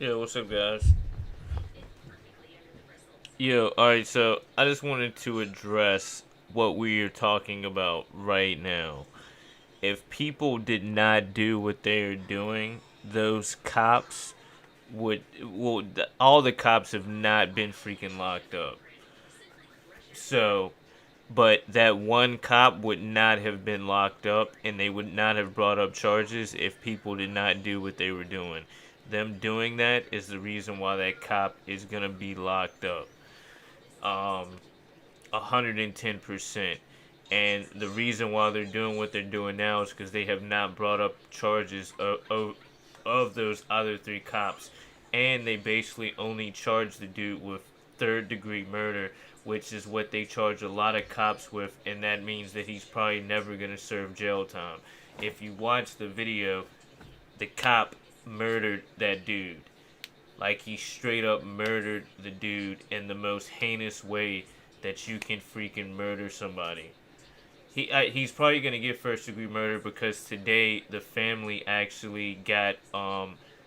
Yo, what's up, guys? Yo, alright, so I just wanted to address what we are talking about right now. If people did not do what they are doing, those cops all the cops have not been freaking locked up. So, but that one cop would not have been locked up and they would not have brought up charges if people did not do what they were doing. Them doing that is the reason why that cop is gonna be locked up. Um, 110%. And the reason why they're doing what they're doing now is because they have not brought up charges of those other three cops. And they basically only charge the dude with third degree murder, which is what they charge a lot of cops with. And that means that he's probably never going to serve jail time. If you watch the video, the cop murdered that dude. Like, he straight up murdered the dude in the most heinous way that you can freaking murder somebody. He's probably gonna get first degree murder because today the family actually got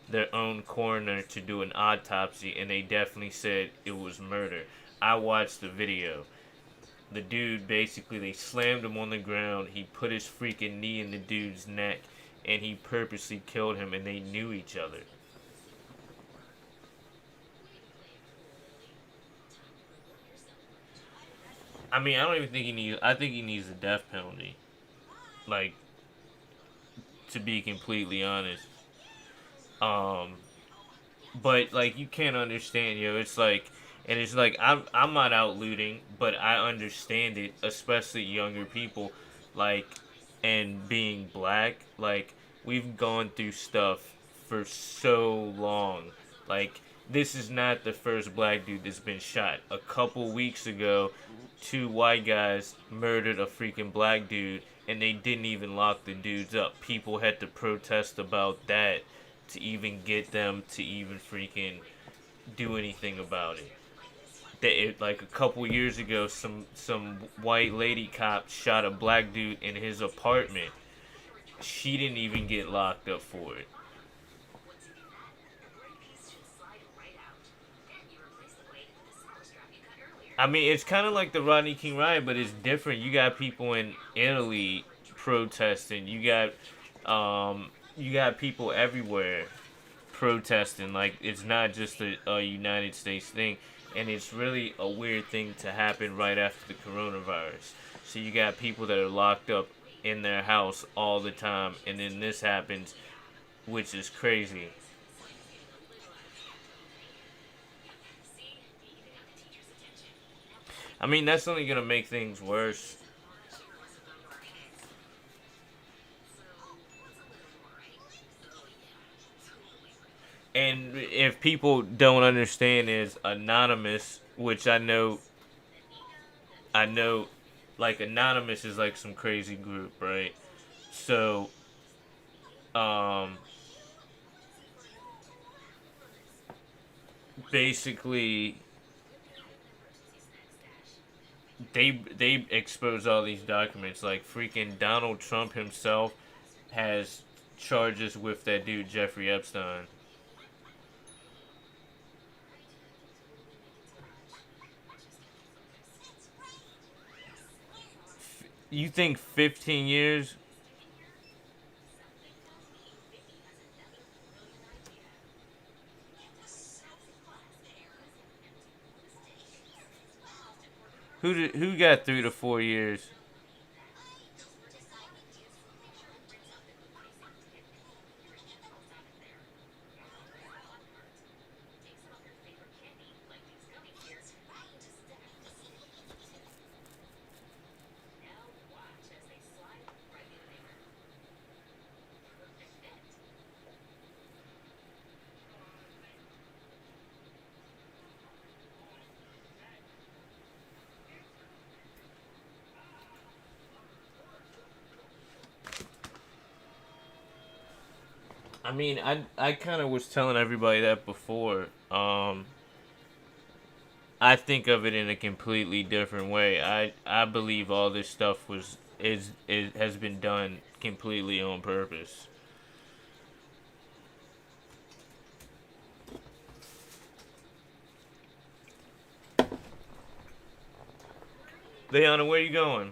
their own coroner to do an autopsy and they definitely said it was murder. I watched the video. The dude basically, they slammed him on the ground. He put his freaking knee in the dude's neck and he purposely killed him, and they knew each other. I mean, I don't even think he needs. I think he needs the death penalty. Like, to be completely honest. Um, but like, you can't understand, yo. It's like, and it's like, I'm not out looting, but I understand it, especially younger people, like, and being black. Like, we've gone through stuff for so long. Like, this is not the first black dude that's been shot. A couple weeks ago, two white guys murdered a freaking black dude, and they didn't even lock the dudes up. People had to protest about that to even get them to even freaking do anything about it. Like a couple years ago, some white lady cop shot a black dude in his apartment. She didn't even get locked up for it. I mean, it's kind of like the Rodney King riot, but it's different. You got people in Italy protesting. You got people everywhere protesting. Like, it's not just a United States thing, and it's really a weird thing to happen right after the coronavirus. So you got people that are locked up in their house all the time, and then this happens, which is crazy. I mean, that's only gonna make things worse. And if people don't understand, is anonymous, which I know, like, anonymous is like some crazy group, right? So, um, basically, they expose all these documents. Like, freaking Donald Trump himself has charges with that dude Jeffrey Epstein. You think 15 years? Who got 3 to 4 years? I mean, I kind of was telling everybody that before. I think of it in a completely different way. I believe all this stuff is has been done completely on purpose. Leona, where you going?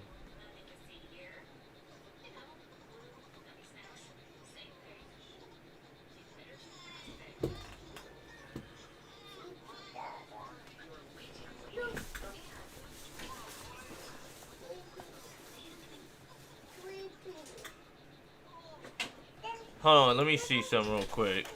Hold on, let me see something real quick.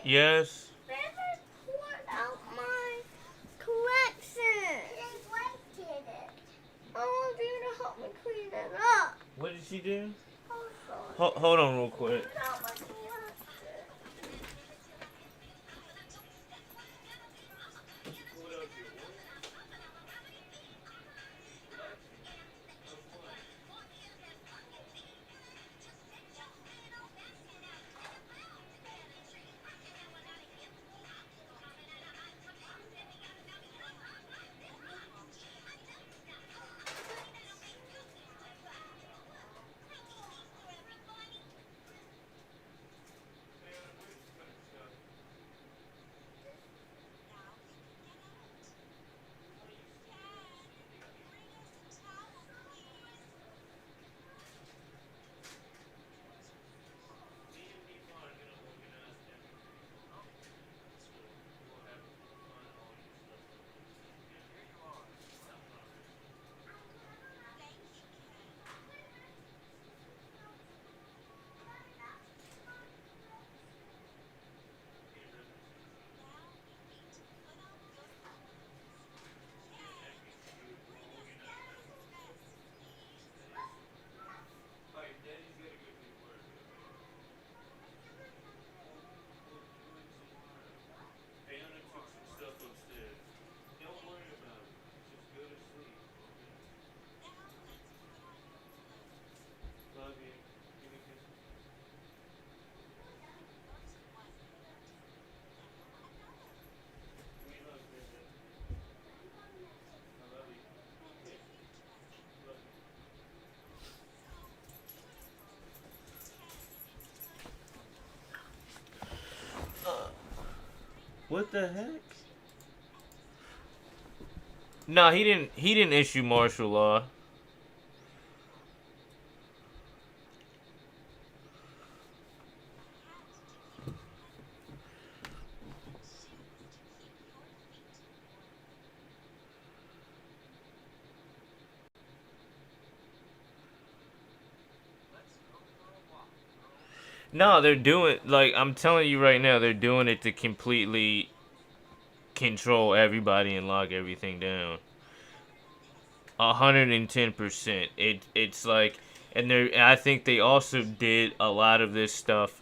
Yes. Baby poured out my collection. They wasted it. I want you to help me clean it up. What did she do? Hold Hold on real quick. out my collection. What the heck? No, he didn't. He didn't issue martial law. No, they're doing like I'm telling you right now. They're doing it to completely control everybody and lock everything down. 110%. It's like, and I think they also did a lot of this stuff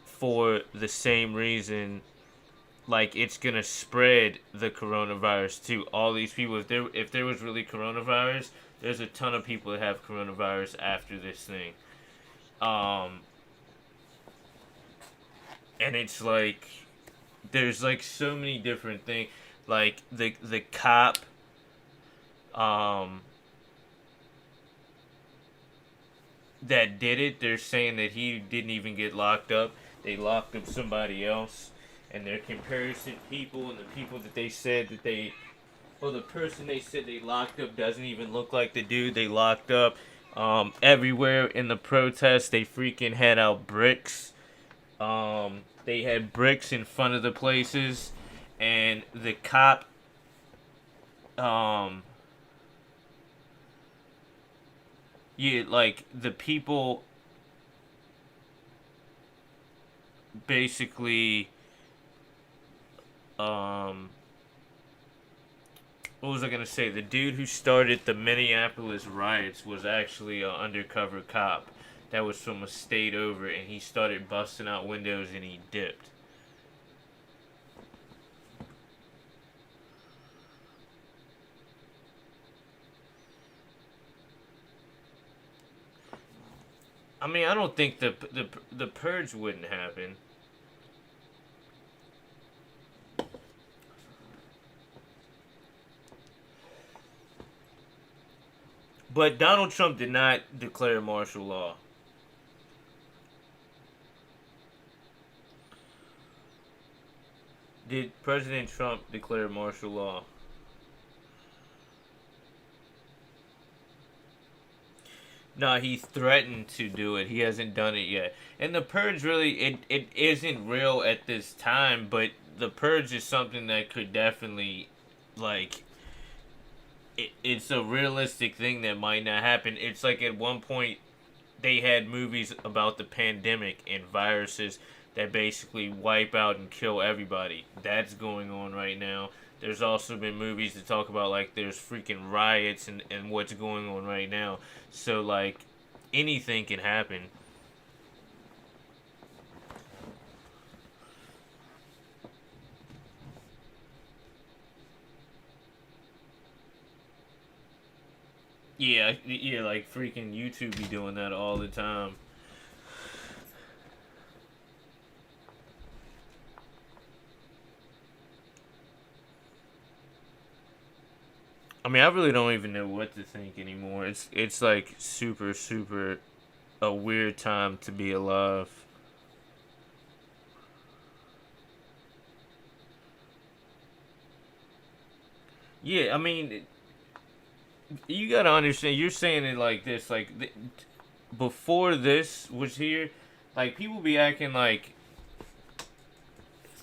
for the same reason. Like it's gonna spread the coronavirus to all these people. If there was really coronavirus, there's a ton of people that have coronavirus after this thing. Um, and it's like there's like so many different things. Like the cop, um, that did it. They're saying that he didn't even get locked up. They locked up somebody else, and they're comparison people and the people that they said that they, well, the person they said they locked up doesn't even look like the dude they locked up. Everywhere in the protest, they freaking had out bricks. They had bricks in front of the places, and the cop, um, yeah, like the people basically, um, what was I gonna say? The dude who started the Minneapolis riots was actually an undercover cop that was from a state over, and he started busting out windows and he dipped. I mean, I don't think the purge wouldn't happen. But Donald Trump did not declare martial law. Did President Trump declare martial law? No, he threatened to do it. He hasn't done it yet. And the purge really it isn't real at this time, but the purge is something that could definitely like it's a realistic thing that might not happen. It's like at one point they had movies about the pandemic and viruses that basically wipe out and kill everybody. That's going on right now. There's also been movies that talk about like there's freaking riots and what's going on right now. So like anything can happen. Yeah, yeah, like freaking YouTube be doing that all the time. I mean, I really don't even know what to think anymore. It's like super a weird time to be alive. Yeah, I mean, you gotta understand. You're saying it like this, like before this was here, like people be acting like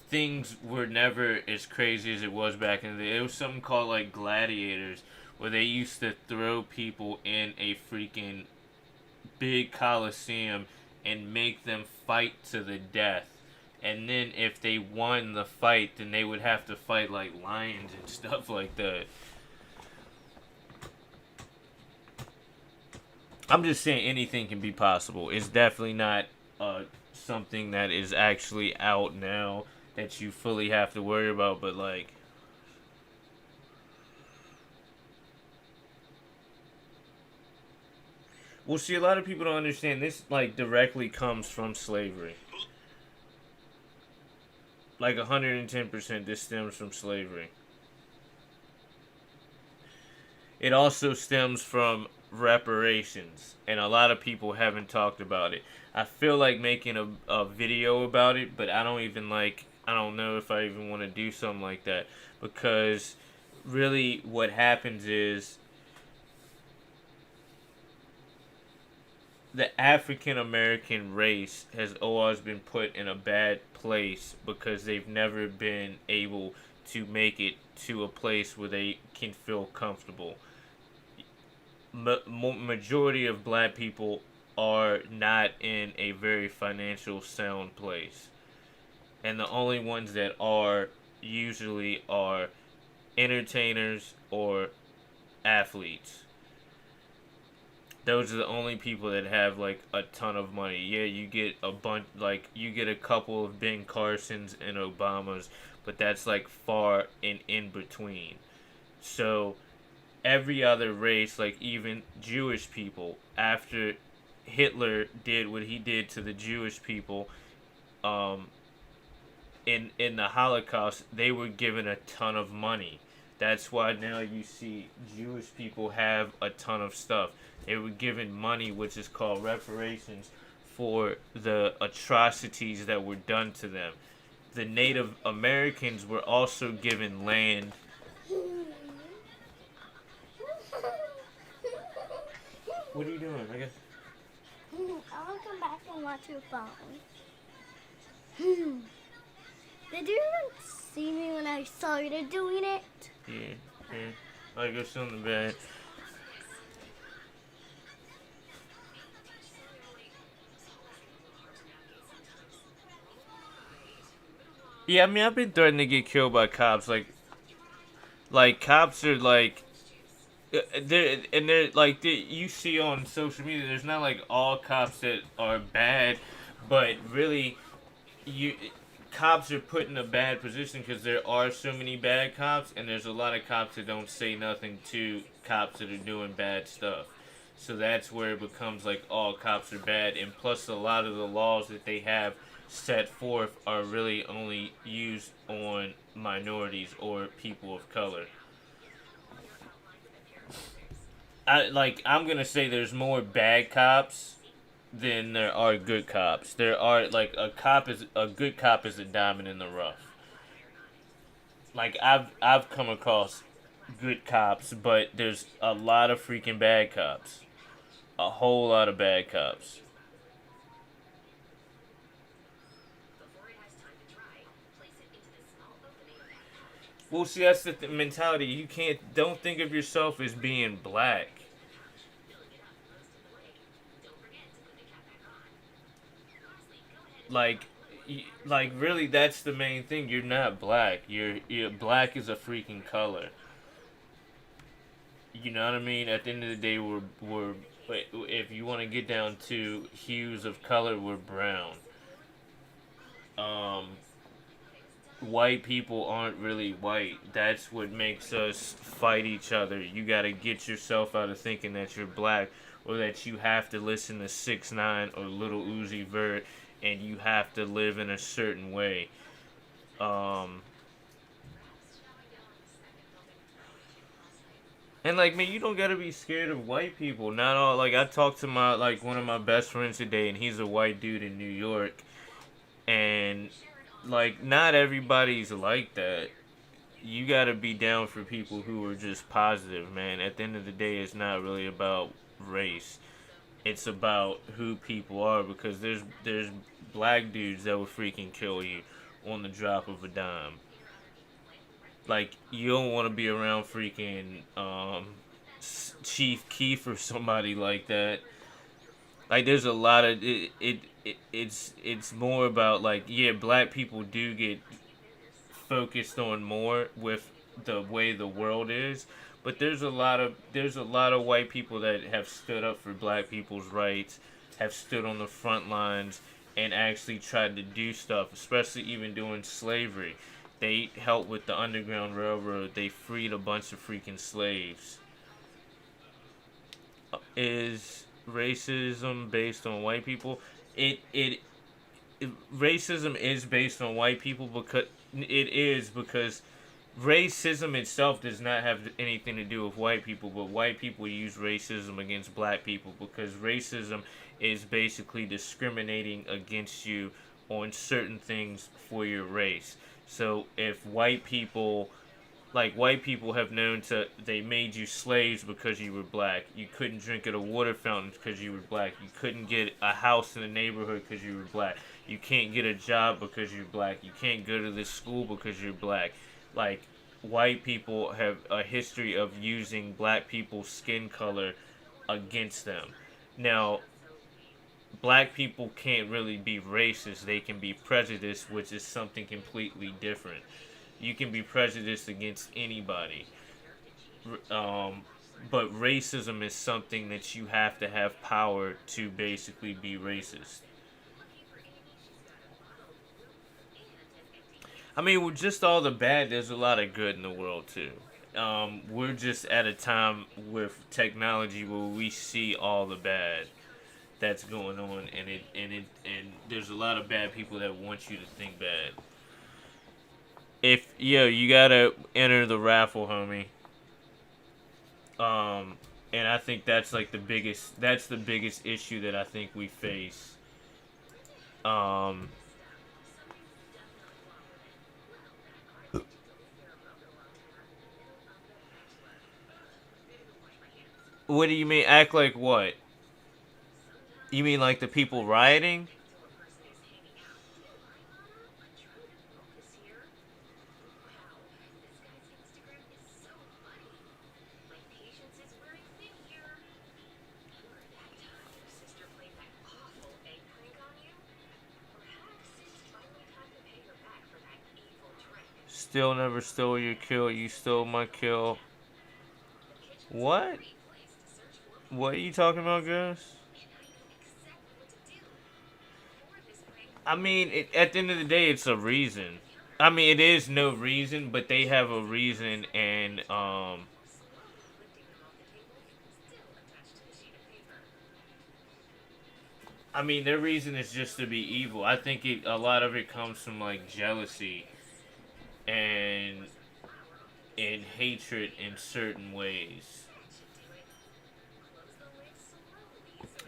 things were never as crazy as it was back in the day. It was something called like gladiators, where they used to throw people in a freaking big coliseum and make them fight to the death. And then if they won the fight, then they would have to fight like lions and stuff like that. I'm just saying anything can be possible. It's definitely not something that is actually out now that you fully have to worry about. But like, well, see, a lot of people don't understand this. Like, directly comes from slavery. Like 110%, this stems from slavery. It also stems from reparations, and a lot of people haven't talked about it. I feel like making a video about it, but I don't even like, I don't know if I even want to do something like that, because really what happens is the African American race has always been put in a bad place because they've never been able to make it to a place where they can feel comfortable. Majority of black people are not in a very financial sound place, and the only ones that are usually are entertainers or athletes. Those are the only people that have like a ton of money. Yeah, you get a bunch, like you get a couple of Ben Carsons and Obamas, but that's like far and in between. So every other race, like even Jewish people, after Hitler did what he did to the Jewish people, um, in the Holocaust, they were given a ton of money. That's why now you see Jewish people have a ton of stuff. They were given money, which is called reparations, for the atrocities that were done to them. The Native Americans were also given land. What are you doing? I guess. I'll come back and watch your phone. Did you even see me when I started doing it? Yeah, yeah. I go sit on the bed. Yeah, I mean, I've been threatened to get killed by cops. Like cops are like, they're like you see on social media. There's not like all cops that are bad, but really, you cops are put in a bad position because there are so many bad cops, and there's a lot of cops that don't say nothing to cops that are doing bad stuff. So that's where it becomes like all cops are bad, and plus a lot of the laws that they have set forth are really only used on minorities or people of color. I'm gonna say there's more bad cops than there are good cops. There are like a good cop is a diamond in the rough. Like I've come across good cops, but there's a lot of freaking bad cops. A whole lot of bad cops. Well, see, that's the mentality. You can't don't think of yourself as being black. Like, like really, that's the main thing. You're not black. You're black is a freaking color. You know what I mean? At the end of the day, we're if you want to get down to hues of color, we're brown. Um, White people aren't really white. That's what makes us fight each other. You gotta get yourself out of thinking that you're black or that you have to listen to 6ix9ine or Little Uzi Vert and you have to live in a certain way. Um, and like man, you don't gotta be scared of white people. Not all like I talked to my like one of my best friends today, and he's a white dude in New York, and like not everybody's like that. You gotta be down for people who are just positive, man. At the end of the day, it's not really about race. It's about who people are because there's black dudes that will freaking kill you on the drop of a dime. Like you don't want to be around freaking Chief Keef or somebody like that. Like there's a lot of it's more about like yeah, black people do get focused on more with the way the world is. But there's a lot of white people that have stood up for black people's rights, have stood on the front lines, and actually tried to do stuff, especially even during slavery. They helped with the Underground Railroad. They freed a bunch of freaking slaves. Is racism based on white people? It racism is based on white people because it is because racism itself does not have anything to do with white people, but white people use racism against black people because racism is basically discriminating against you on certain things for your race. So if white people have known to they made you slaves because you were black. You couldn't drink at a water fountain because you were black. You couldn't get a house in the neighborhood because you were black. You can't get a job because you're black. You can't go to this school because you're black. Like white people have a history of using black people's skin color against them. Now, black people can't really be racist. They can be prejudiced, which is something completely different. You can be prejudiced against anybody. Um, but racism is something that you have to have power to basically be racist. I mean, with just all the bad, there's a lot of good in the world too. We're just at a time with technology where we see all the bad that's going on, and there's a lot of bad people that want you to think bad. If you gotta enter the raffle, homie. Um, and I think that's like the biggest. That's the biggest issue that I think we face. Um, what do you mean? Act like what? You mean like the people rioting? Still never stole your kill. You stole my kill. What? What are you talking about, Gus? I mean, at the end of the day, it's a reason. I mean, it is no reason, but they have a reason, and I mean, their reason is just to be evil. I think a lot of it comes from like jealousy and hatred in certain ways.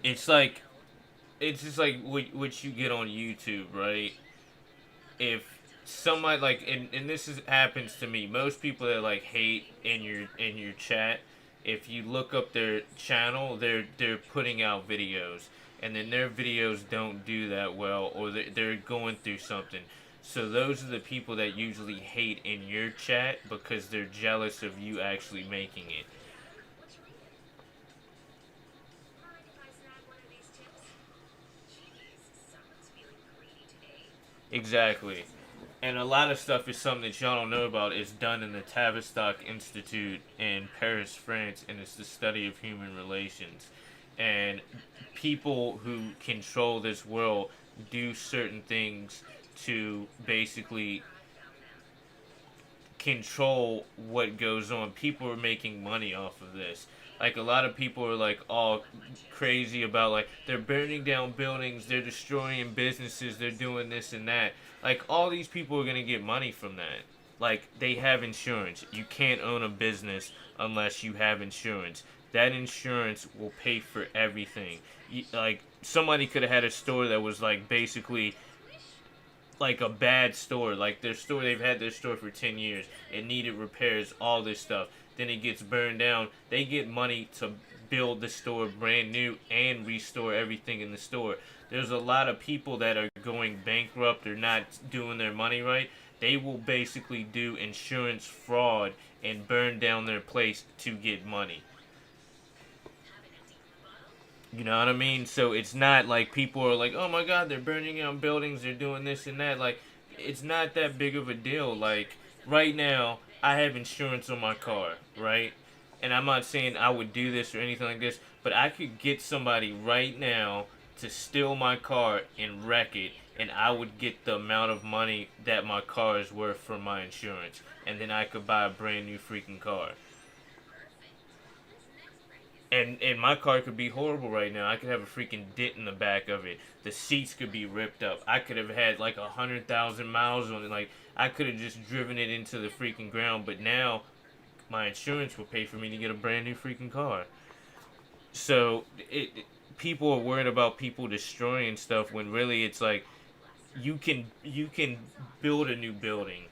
It's like it's just like what you get on YouTube, right? If somebody like and this is happens to me, most people that like hate in your chat, if you look up their channel, they're putting out videos, and then their videos don't do that well, or they're going through something. So those are the people that usually hate in your chat because they're jealous of you actually making it. Exactly. And a lot of stuff is something that y'all don't know about. It's done in the Tavistock Institute in Paris, France, and it's the study of human relations. And people who control this world do certain things to basically control what goes on. People are making money off of this. Like a lot of people are like all crazy about like they're burning down buildings, they're destroying businesses, they're doing this and that. Like all these people are gonna get money from that. Like they have insurance. You can't own a business unless you have insurance. That insurance will pay for everything. Like somebody could have had a store that was like basically like a bad store. Like their store, they've had their store for 10 years. It needed repairs, all this stuff. Then it gets burned down. They get money to build the store brand new and restore everything in the store. There's a lot of people that are going bankrupt or not doing their money right. They will basically do insurance fraud and burn down their place to get money. You know what I mean? So it's not like people are like, oh my god, they're burning down buildings, they're doing this and that. Like, it's not that big of a deal. Like, right now, I have insurance on my car, right? And I'm not saying I would do this or anything like this, but I could get somebody right now to steal my car and wreck it, and I would get the amount of money that my car is worth from my insurance. And then I could buy a brand new freaking car. And my car could be horrible right now. I could have a freaking dent in the back of it. The seats could be ripped up. I could have had like 100,000 miles on it. Like I could have just driven it into the freaking ground. But now my insurance will pay for me to get a brand new freaking car. So people are worried about people destroying stuff when really it's like you can build a new building,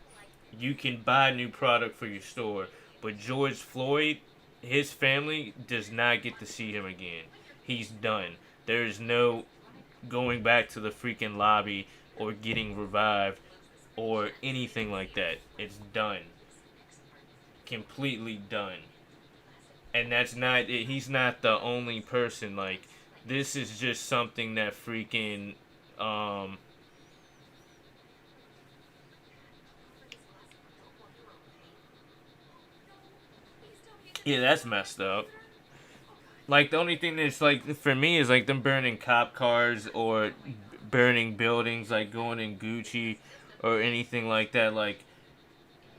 you can buy a new product for your store, but George Floyd, his family does not get to see him again. He's done. There is no going back to the freaking lobby or getting revived or anything like that. It's done. Completely done. And that's not he's not the only person. Like this is just something that freaking um yeah, that's messed up. Like the only thing that's like for me is like them burning cop cars or burning buildings, like going in Gucci or anything like that. Like,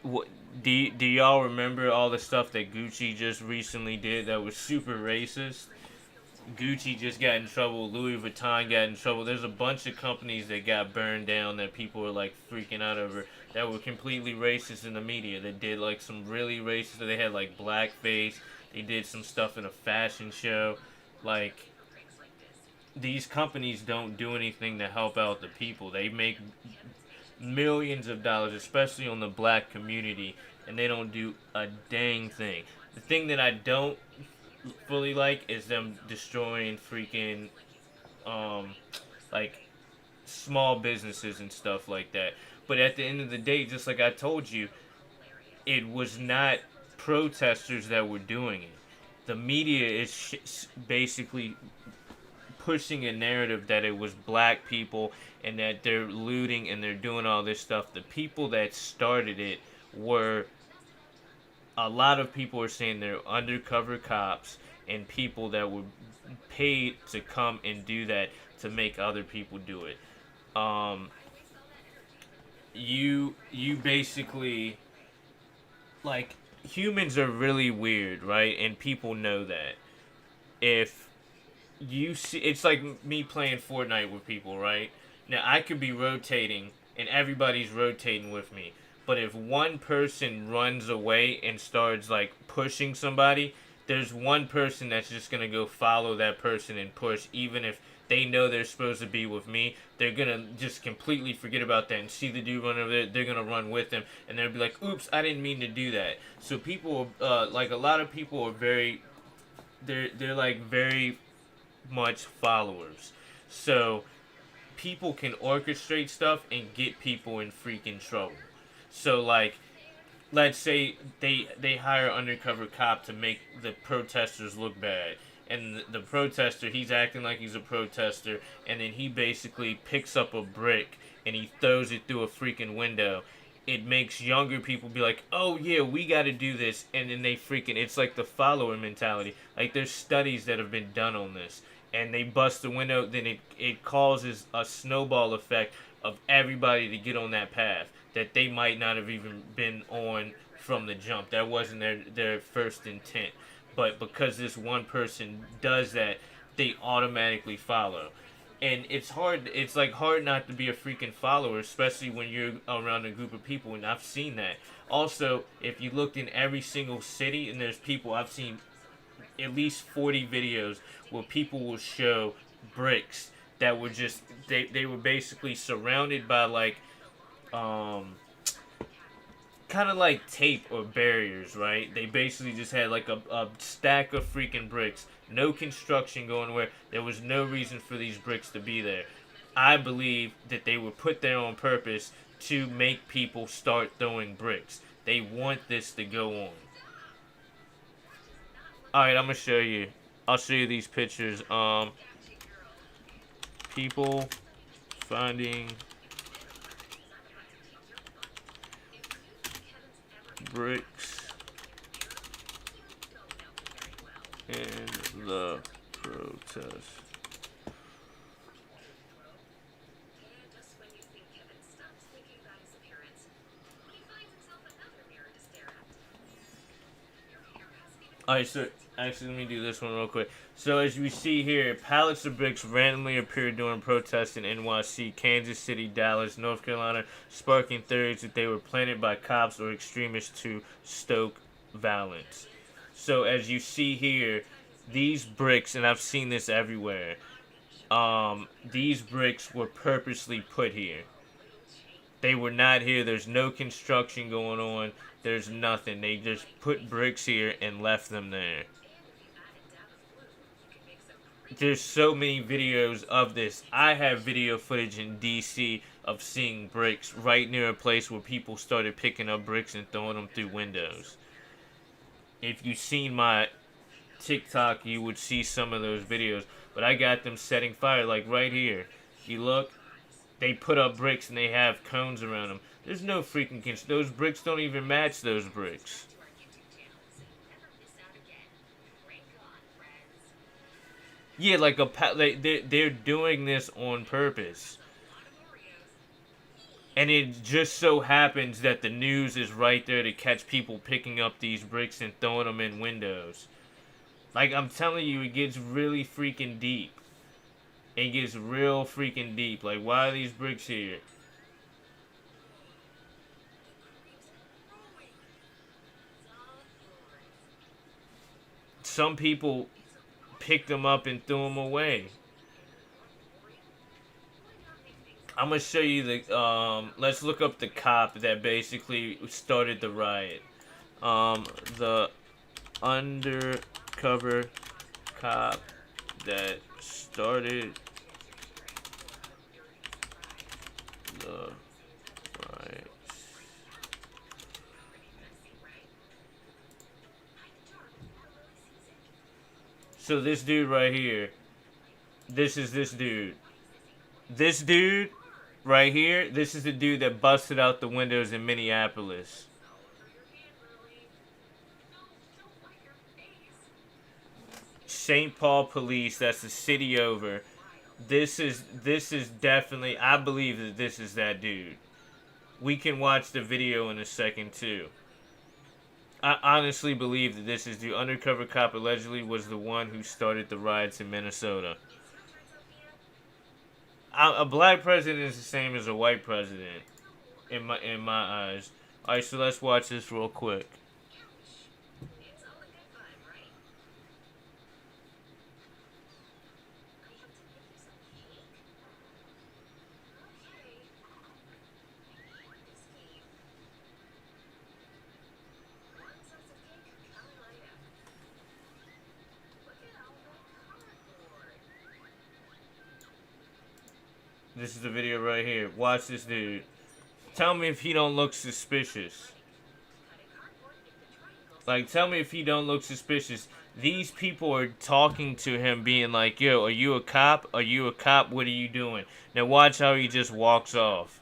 what do y'all remember all the stuff that Gucci just recently did that was super racist? Gucci just got in trouble. Louis Vuitton got in trouble. There's a bunch of companies that got burned down that people were like freaking out over that were completely racist in the media. That did like some really racist. They had like blackface. They did some stuff in a fashion show. Like these companies don't do anything to help out the people. They make millions of dollars, especially on the black community, and they don't do a dang thing. The thing that I don't fully like is them destroying freaking um like small businesses and stuff like that. But at the end of the day, just like I told you, it was not protesters that were doing it. The media is basically pushing a narrative that it was black people and that they're looting and they're doing all this stuff. The people that started it were a lot of people are saying they're undercover cops and people that were paid to come and do that to make other people do it. Um, you basically like humans are really weird, right? And people know that. If you see, it's like me playing Fortnite with people, right? Now I could be rotating and everybody's rotating with me, but if one person runs away and starts like pushing somebody, there's one person that's just gonna go follow that person and push, even if they know they're supposed to be with me. They're gonna just completely forget about that and see the dude run over there. They're gonna run with him, and they'll be like, "Oops, I didn't mean to do that." So people, like a lot of people, are very, they're like very much followers. So people can orchestrate stuff and get people in freaking trouble. So like, let's say they hire an undercover cop to make the protesters look bad, and the protester, he's acting like he's a protester, and then he basically picks up a brick and he throws it through a freaking window. It makes younger people be like, oh yeah, we got to do this, and then they freaking, it's like the follower mentality. Like there's studies that have been done on this, and they bust the window, then it causes a snowball effect of everybody to get on that path that they might not have even been on from the jump. That wasn't their first intent. But because this one person does that, they automatically follow. And it's hard, it's like hard not to be a freaking follower, especially when you're around a group of people, and I've seen that. Also, if you looked in every single city, and there's people, I've seen at least 40 videos where people will show bricks that were just, they were basically surrounded by like um kind of like tape or barriers, right? They basically just had like a stack of freaking bricks, no construction going where there was no reason for these bricks to be there. I believe that they were put there on purpose to make people start throwing bricks. They want this to go on. All right, I'm gonna show you. I'll show you these pictures. People finding bricks in the protest. Alright, so actually, let me do this one real quick. So, as we see here, pallets of bricks randomly appeared during protests in NYC, Kansas City, Dallas, North Carolina, sparking theories that they were planted by cops or extremists to stoke violence. So, as you see here, these bricks, and I've seen this everywhere, these bricks were purposely put here. They were not here. There's no construction going on. There's nothing. They just put bricks here and left them there. There's so many videos of this. I have video footage in DC of seeing bricks right near a place where people started picking up bricks and throwing them through windows. If you've seen my TikTok, you would see some of those videos. But I got them setting fire, like right here. You look, they put up bricks and they have cones around them. There's no freaking those bricks don't even match those bricks. Yeah, like they're doing this on purpose. And it just so happens that the news is right there to catch people picking up these bricks and throwing them in windows. Like, I'm telling you, it gets really freaking deep. It gets real freaking deep. Like, why are these bricks here? Some people picked them up and threw them away. I'm gonna show you the let's look up the cop that basically started the riot. The undercover cop that started the riot. So this dude right here, this is this dude. This dude right here, this is the dude that busted out the windows in Minneapolis. St. Paul police, that's the city over. This is definitely, I believe that this is that dude. We can watch the video in a second too. I honestly believe that this is the undercover cop allegedly was the one who started the riots in Minnesota. A black president is the same as a white president in my eyes. All right, so let's watch this real quick. This is the video right here. Watch this dude. Tell me if he don't look suspicious. Like, tell me if he don't look suspicious. These people are talking to him, being like, "Yo, are you a cop? Are you a cop? What are you doing?" Now watch how he just walks off.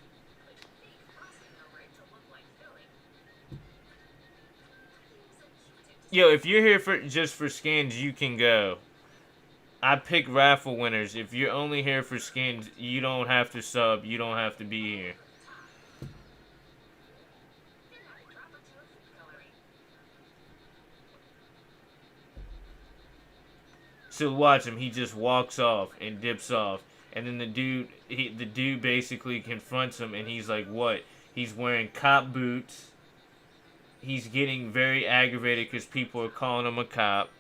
Yo, if you're here for just for skins, you can go. I pick raffle winners. If you're only here for skins, you don't have to sub. You don't have to be here. So watch him. He just walks off and dips off, and then the dude basically confronts him, and he's like, "What?" He's wearing cop boots. He's getting very aggravated because people are calling him a cop.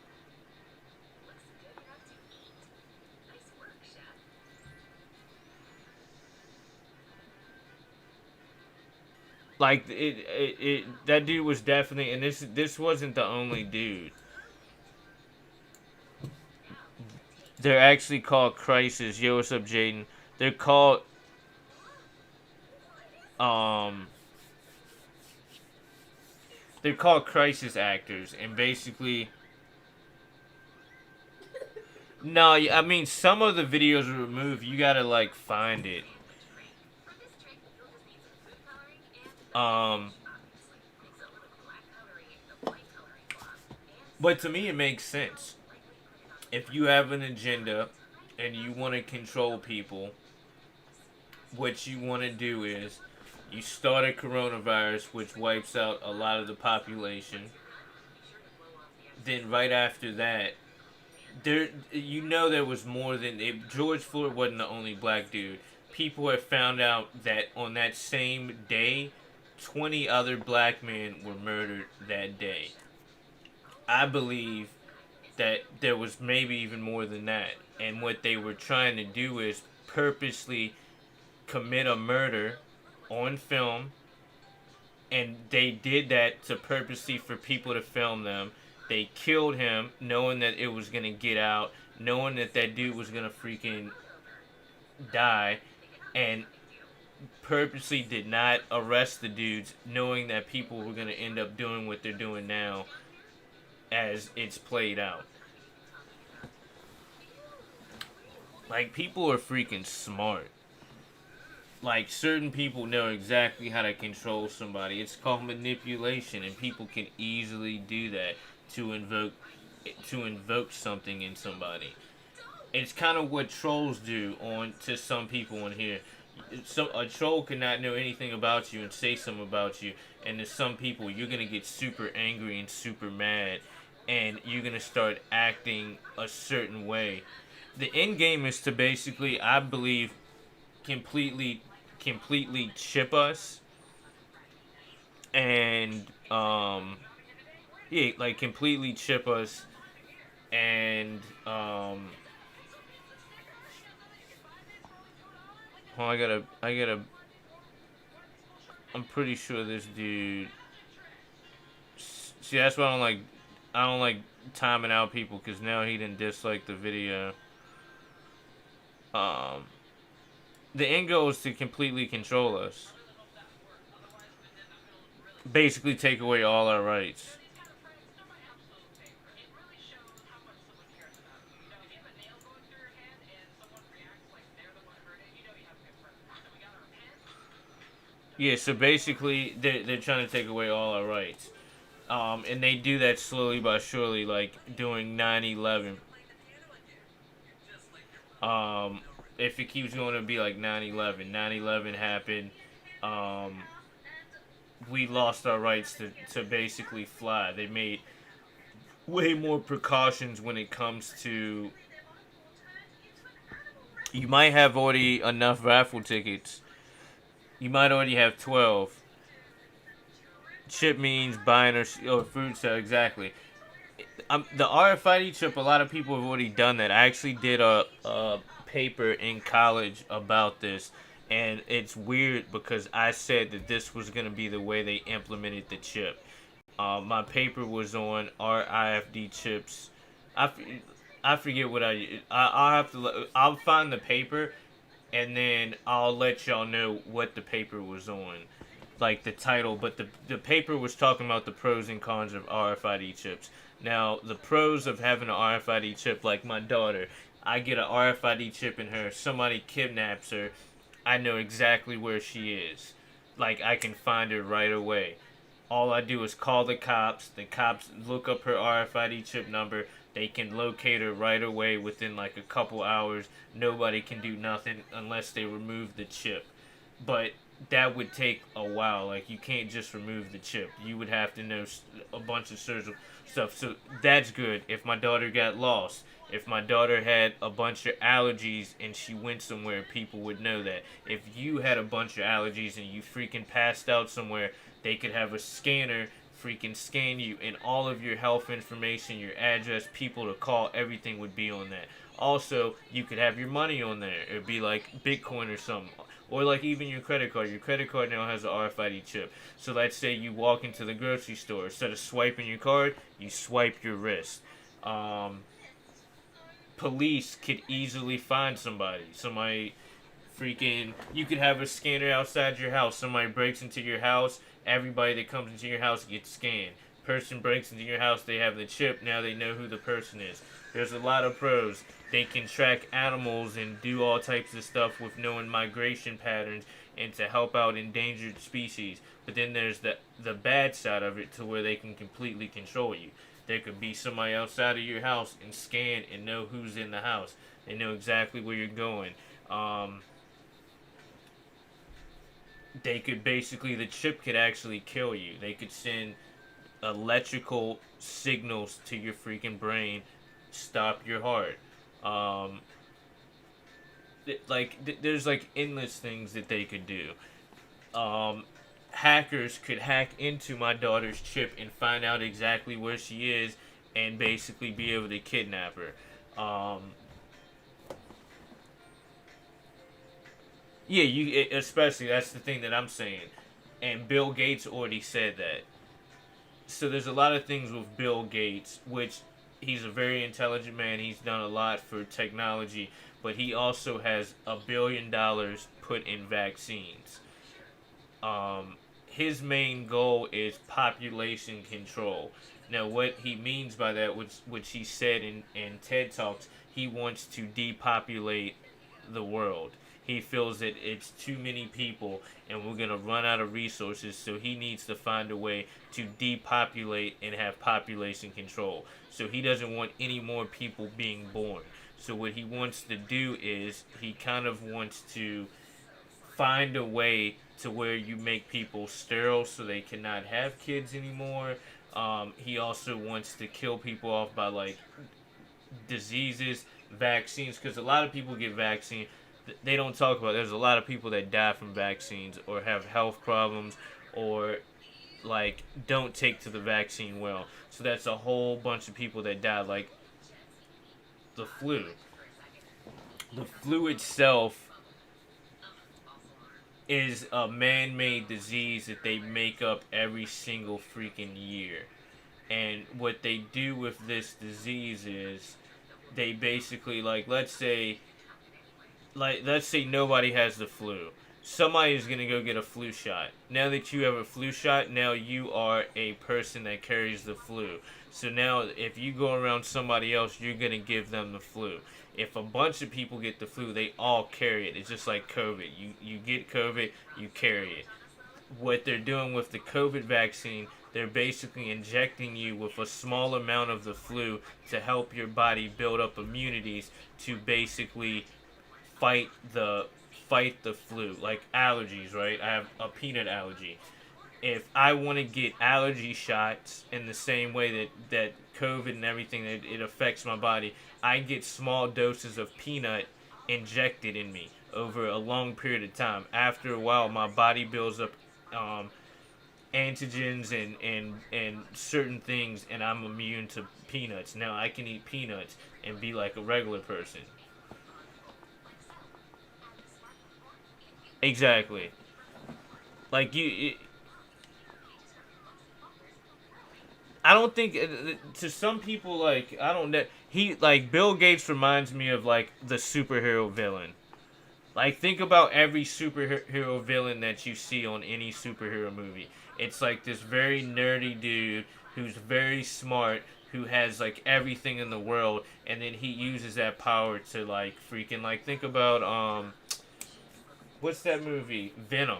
Like that dude was definitely, and this wasn't the only dude. They're actually called crisis. Yo, what's up, Jaden? They're called um they're called crisis actors, and basically, no, I mean some of the videos are removed. You gotta like find it. Um, but to me, it makes sense. If you have an agenda and you want to control people, what you want to do is you start a coronavirus which wipes out a lot of the population. Then right after that, there was more than George Floyd wasn't the only black dude. People have found out that on that same day, 20 other black men were murdered that day. I believe that there was maybe even more than that. And what they were trying to do is purposely commit a murder on film, and they did that to purposely for people to film them. They killed him knowing that it was gonna get out, knowing that that dude was gonna freaking die, and purposely did not arrest the dudes, knowing that people were gonna end up doing what they're doing now as it's played out. Like, people are freaking smart. Like, certain people know exactly how to control somebody. It's called manipulation, and people can easily do that to invoke something in somebody. It's kind of what trolls do on to some people in here. So a troll cannot know anything about you and say something about you, and to some people you're gonna get super angry and super mad, and you're gonna start acting a certain way. The end game is to basically, I believe, completely chip us, and yeah, like completely chip us, and oh, I gotta I'm pretty sure this dude. See, that's why I don't like timing out people, because now he didn't dislike the video. Um, the end goal is to completely control us. Basically, take away all our rights. Yeah, so basically, they're trying to take away all our rights. And they do that slowly but surely, like doing 9/11. Um, if it keeps going to be like 9/11, 9/11 happened. Um, we lost our rights to basically fly. They made way more precautions when it comes to. You might have already enough raffle tickets. You might already have 12. Chip means buying or fruit sale, exactly. The RFID chip, a lot of people have already done that. I actually did a paper in college about this, and it's weird because I said that this was going to be the way they implemented the chip. My paper was on RIFD chips. I, f- I forget what I'll have to. I'll find the paper, and then I'll let y'all know what the paper was on, like the title. But the paper was talking about the pros and cons of RFID chips. Now, the pros of having an RFID chip, like my daughter, I get an RFID chip in her. Somebody kidnaps her, I know exactly where she is. Like I can find her right away. All I do is call the cops. The cops look up her RFID chip number. They can locate her right away within like a couple hours. Nobody can do nothing unless they remove the chip. But that would take a while. Like you can't just remove the chip. You would have to know a bunch of surgical stuff. So that's good. If my daughter got lost, if my daughter had a bunch of allergies and she went somewhere, people would know that. If you had a bunch of allergies and you freaking passed out somewhere, they could have a scanner freaking scan you, and all of your health information, your address, people to call, everything would be on that. Also, you could have your money on there. It'd be like Bitcoin or something. Or like even your credit card. Your credit card now has an RFID chip. So let's say you walk into the grocery store. Instead of swiping your card, you swipe your wrist. Um, Police could easily find somebody. Somebody freaking, you could have a scanner outside your house. Somebody breaks into your house, everybody that comes into your house gets scanned. Person breaks into your house, they have the chip, now they know who the person is. There's a lot of pros. They can track animals and do all types of stuff with knowing migration patterns and to help out endangered species. But then there's the bad side of it to where they can completely control you. There could be somebody outside of your house and scan and know who's in the house. They know exactly where you're going. Um, they could basically, the chip could actually kill you. They could send electrical signals to your freaking brain, stop your heart. Um, there's like endless things that they could do. Um, Hackers could hack into my daughter's chip and find out exactly where she is and basically be able to kidnap her. Yeah, especially that's the thing that I'm saying, and Bill Gates already said that. So there's a lot of things with Bill Gates, which he's a very intelligent man. He's done a lot for technology, but he also has $1 billion put in vaccines. His main goal is population control. Now, what he means by that, which he said in TED Talks, he wants to depopulate the world. He feels that it's too many people and we're going to run out of resources, so he needs to find a way to depopulate and have population control. So he doesn't want any more people being born. So what he wants to do is he kind of wants to find a way to where you make people sterile so they cannot have kids anymore. He also wants to kill people off by like diseases, vaccines, because a lot of people get vaccine. They don't talk about. There's a lot of people that die from vaccines or have health problems or like don't take to the vaccine well. So that's a whole bunch of people that die. Like the flu. The flu itself is a man-made disease that they make up every single freaking year. And what they do with this disease is they basically let's say nobody has the flu. Somebody is going to go get a flu shot. Now that you have a flu shot, now you are a person that carries the flu. So now if you go around somebody else, you're going to give them the flu. If a bunch of people get the flu, they all carry it. It's just like COVID. You get COVID, you carry it. What they're doing with the COVID vaccine, they're basically injecting you with a small amount of the flu to help your body build up immunities to basically fight the fight the flu. Like allergies, right? I have a peanut allergy. if I want to get allergy shots in the same way that COVID and everything that it affects my body, I get small doses of peanut injected in me over a long period of time. After a while, my body builds up um, antigens and certain things, and I'm immune to peanuts. Now I can eat peanuts and be like a regular person. Exactly. Like I don't think to some people like I don't know. He like Bill Gates reminds me of like the superhero villain. Like think about every superhero villain that you see on any superhero movie. It's like this very nerdy dude who's very smart, who has like everything in the world, and then he uses that power to like freaking like think about what's that movie? Venom.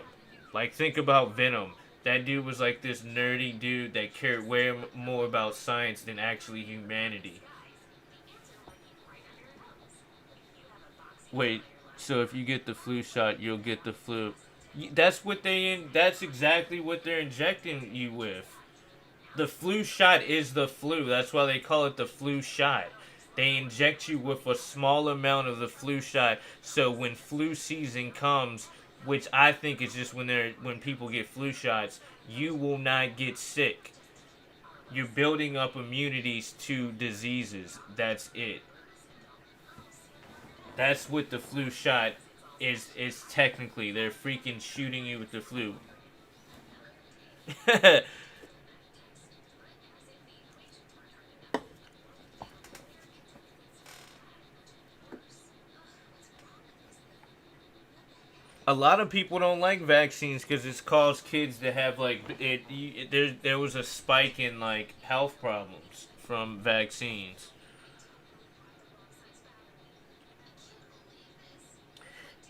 Like think about Venom. That dude was like this nerdy dude that cared way more about science than actually humanity. Wait, so if you get the flu shot, you'll get the flu. That's what they in. That's exactly what they're injecting you with. The flu shot is the flu. That's why they call it the flu shot. They inject you with a small amount of the flu shot, so when flu season comes, which I think is just when people get flu shots, you will not get sick. You're building up immunities to diseases. That's it. That's what the flu shot is technically. They're freaking shooting you with the flu. A lot of people don't like vaccines because it's caused kids to have like there was a spike in like health problems from vaccines.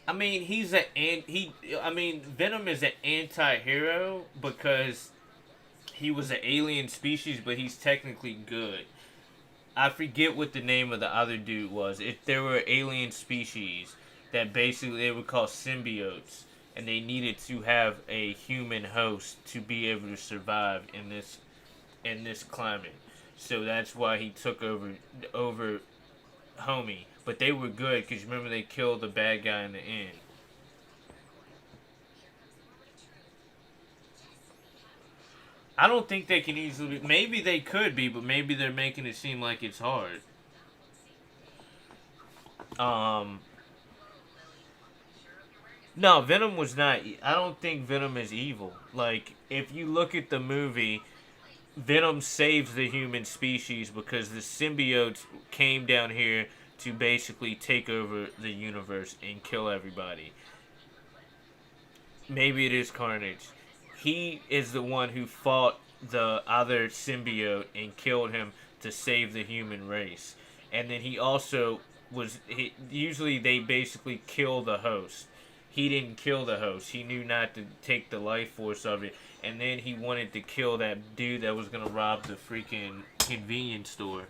I mean, he's a and he. I mean, Venom is an anti-hero because he was an alien species, but he's technically good. I forget what the name of the other dude was. If there were alien species that basically they were called symbiotes, and they needed to have a human host to be able to survive in this climate. So that's why he took over Homie. But they were good because remember they killed the bad guy in the end. I don't think they can easily. Maybe they could be, but maybe they're making it seem like it's hard. Um, no, Venom was not. I don't think Venom is evil. Like if you look at the movie, Venom saves the human species because the symbiotes came down here to basically take over the universe and kill everybody. Maybe it is Carnage. He is the one who fought the other symbiote and killed him to save the human race. And then he also usually they basically kill the host. He didn't kill the host. He knew not to take the life force of it. And then he wanted to kill that dude that was gonna rob the freaking convenience store.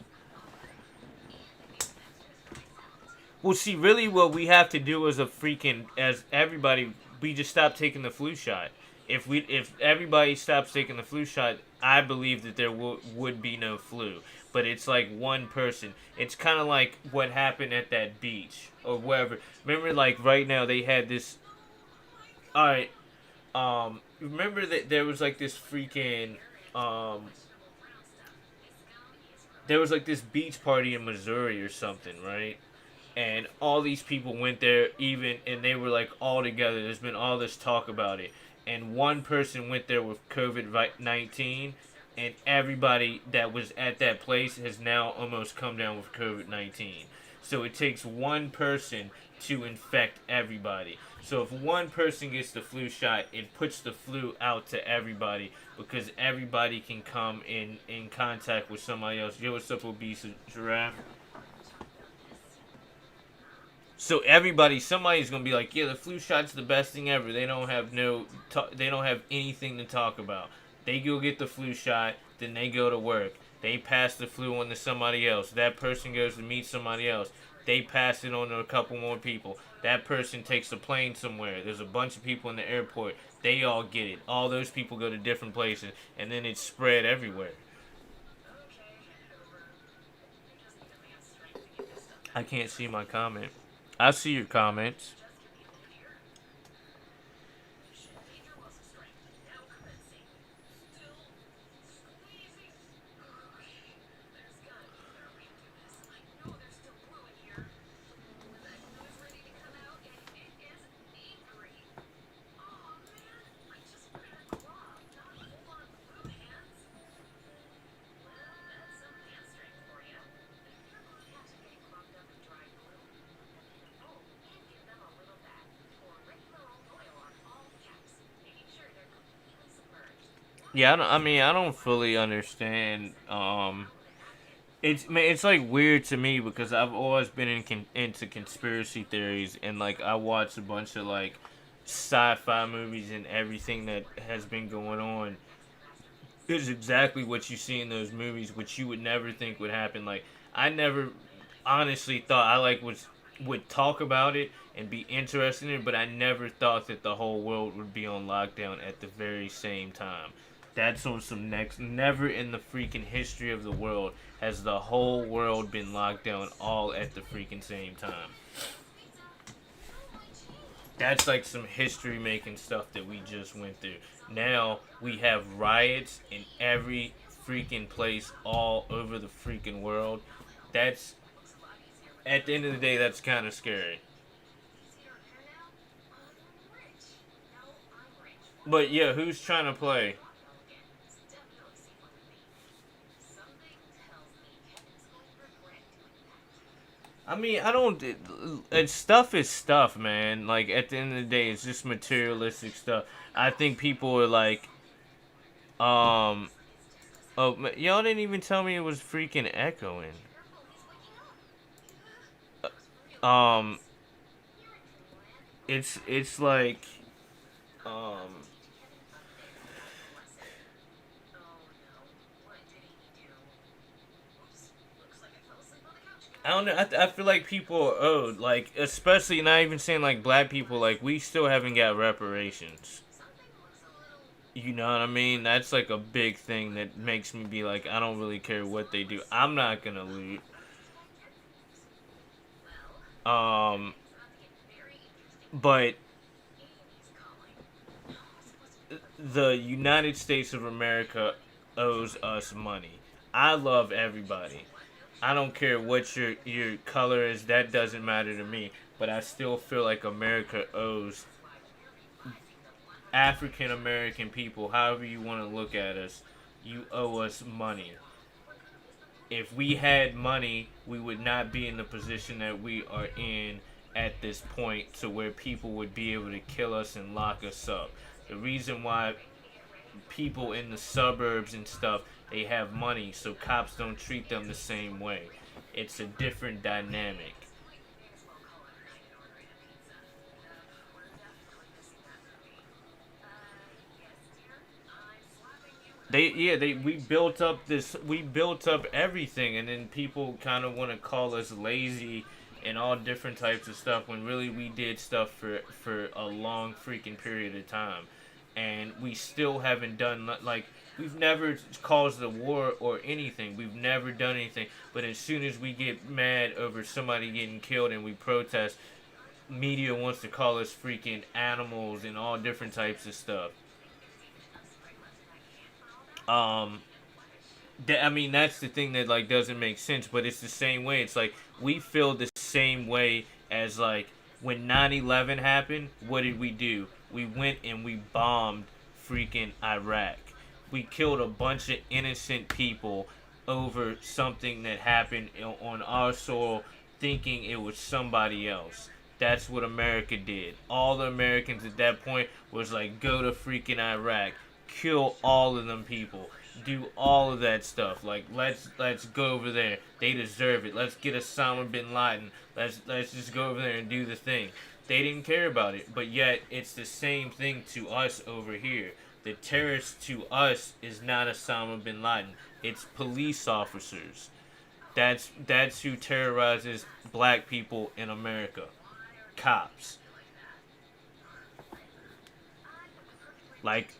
Well, see, really, what we have to do as a freaking as everybody, we just stop taking the flu shot. If everybody stops taking the flu shot, I believe that there would be no flu. But it's like one person. It's kind of like what happened at that beach or wherever. Remember, like right now they had this. All right. Remember that there was like this freaking there was like this beach party in Missouri or something, right? And all these people went there, even, and they were like all together. There's been all this talk about it, and one person went there with COVID-19, and everybody that was at that place has now almost come down with COVID-19. So it takes one person to infect everybody. So if one person gets the flu shot, it puts the flu out to everybody because everybody can come in contact with somebody else. Yo, what's up, obese giraffe? So somebody's gonna be like, yeah, the flu shot's the best thing ever. They don't have they don't have anything to talk about. They go get the flu shot, then they go to work. They pass the flu on to somebody else. That person goes to meet somebody else. They pass it on to a couple more people. That person takes a plane somewhere. There's a bunch of people in the airport. They all get it. All those people go to different places, and then it's spread everywhere. I can't see my comment. I see your comments. Yeah, I don't fully understand. It's like weird to me because I've always been into conspiracy theories, and like I watch a bunch of like sci-fi movies, and everything that has been going on is exactly what you see in those movies, which you would never think would happen. Like I never honestly thought I like would talk about it and be interested in it, but I never thought that the whole world would be on lockdown at the very same time. That's on some next. Never in the freaking history of the world has the whole world been locked down all at the freaking same time. That's like some history making stuff that we just went through. Now we have riots in every freaking place all over the freaking world. That's at the end of the day, that's kind of scary. But yeah, who's trying to play? I mean, I don't. Stuff is stuff, man. Like at the end of the day, it's just materialistic stuff. I think people are like, um, oh, y'all didn't even tell me it was freaking echoing. Um, it's like, um, I don't know. I feel like people are owed, like, especially not even saying like black people, like we still haven't got reparations. You know what I mean? That's like a big thing that makes me be like, I don't really care what they do. I'm not gonna loot. Um, but the United States of America owes us money. I love everybody. I don't care what your color is. That doesn't matter to me. But I still feel like America owes African American people, however you want to look at us, you owe us money. If we had money, we would not be in the position that we are in at this point to where people would be able to kill us and lock us up. The reason why people in the suburbs and stuff, they have money, so cops don't treat them the same way. It's a different dynamic. They we built up everything, and then people kind of want to call us lazy and all different types of stuff when really we did stuff for a long freaking period of time, and we still haven't done like we've never caused a war or anything. We've never done anything, but as soon as we get mad over somebody getting killed and we protest, media wants to call us freaking animals and all different types of stuff. um I mean, that's the thing that like doesn't make sense, but it's the same way. It's like we feel the same way as like when 9/11 happened. What did we do? We went and we bombed freaking Iraq. We killed a bunch of innocent people over something that happened on our soil, thinking it was somebody else. That's what America did. All the Americans at that point was like, go to freaking Iraq, kill all of them people, do all of that stuff. Like let's go over there. They deserve it. Let's get Osama bin Laden. Let's just go over there and do the thing. They didn't care about it, but yet it's the same thing to us over here. The terrorist to us is not Osama bin Laden. It's police officers. That's who terrorizes black people in America. Cops. Like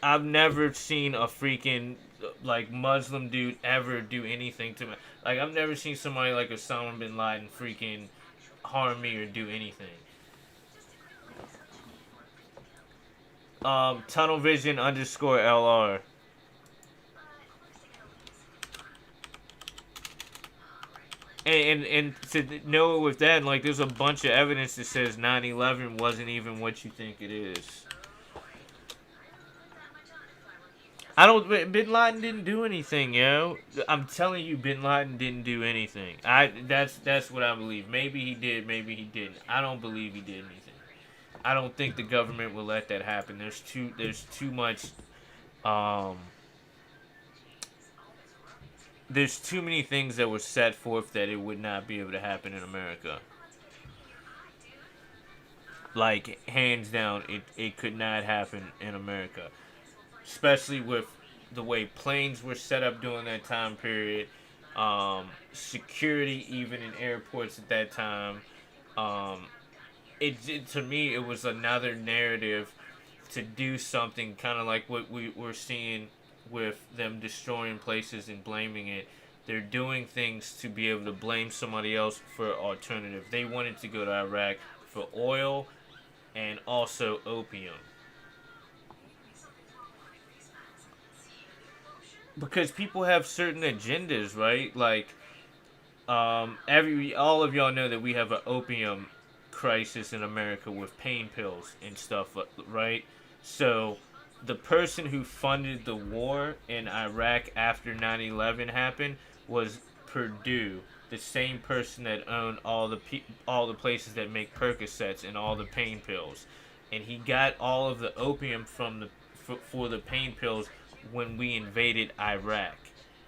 I've never seen a freaking like Muslim dude ever do anything to me. Like I've never seen somebody like Osama bin Laden freaking harm me or do anything. Tunnel Vision underscore LR. And to know with that, like, there's a bunch of evidence that says 9/11 wasn't even what you think it is. I don't. Bin Laden didn't do anything, yo. I'm telling you, Bin Laden didn't do anything. That's what I believe. Maybe he did, maybe he didn't. I don't believe he did anything. I don't think the government will let that happen. There's too much. Um, there's too many things that were set forth that it would not be able to happen in America. Like hands down, it could not happen in America, especially with the way planes were set up during that time period, security even in airports at that time. Um, it to me it was another narrative to do something kind of like what we were seeing with them destroying places and blaming it. They're doing things to be able to blame somebody else for alternative. They wanted to go to Iraq for oil and also opium. Because people have certain agendas, right? Like, every all of y'all know that we have an opium crisis in America with pain pills and stuff, right? So, the person who funded the war in Iraq after 9/11 happened was Purdue, the same person that owned all the places that make Percocets and all the pain pills, and he got all of the opium from for the pain pills when we invaded Iraq.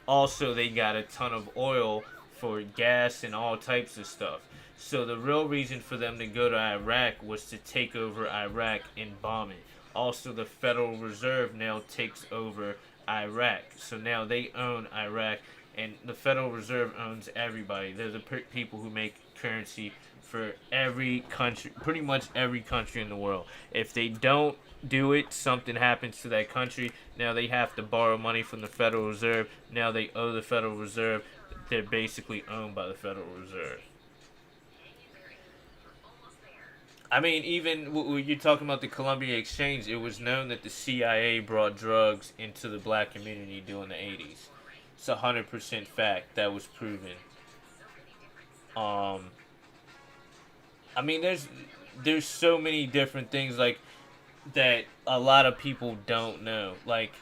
Also, they got a ton of oil for gas and all types of stuff. So the real reason for them to go to Iraq was to take over Iraq and bomb it. Also, the Federal Reserve now takes over Iraq. So now they own Iraq, and the Federal Reserve owns everybody. They're the people who make currency for every country, pretty much every country in the world. If they don't do it, something happens to that country. Now they have to borrow money from the Federal Reserve. Now they owe the Federal Reserve. They're basically owned by the Federal Reserve. I mean, even when you're talking about the Columbia Exchange, it was known that the CIA brought drugs into the black community during the 80s. It's 100% fact. That was proven. Um, I mean, there's so many different things like that a lot of people don't know. Like,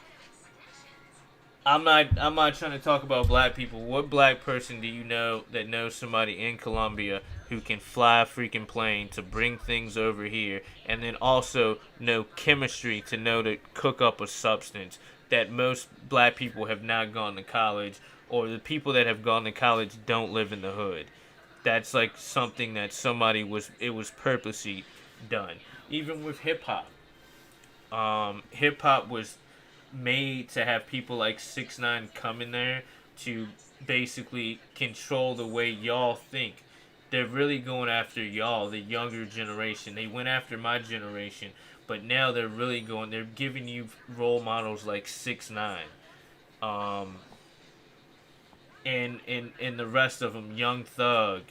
I'm not trying to talk about black people. What black person do you know that knows somebody in Colombia who can fly a freaking plane to bring things over here and then also know chemistry to know to cook up a substance that most black people have not gone to college, or the people that have gone to college don't live in the hood. That's like something that it was purposely done. Even with hip hop. Hip hop was made to have people like 6ix9ine come in there to basically control the way y'all think. They're really going after y'all, the younger generation. They went after my generation, but now they're giving you role models like 6ix9ine. Um, and the rest of them, Young Thug.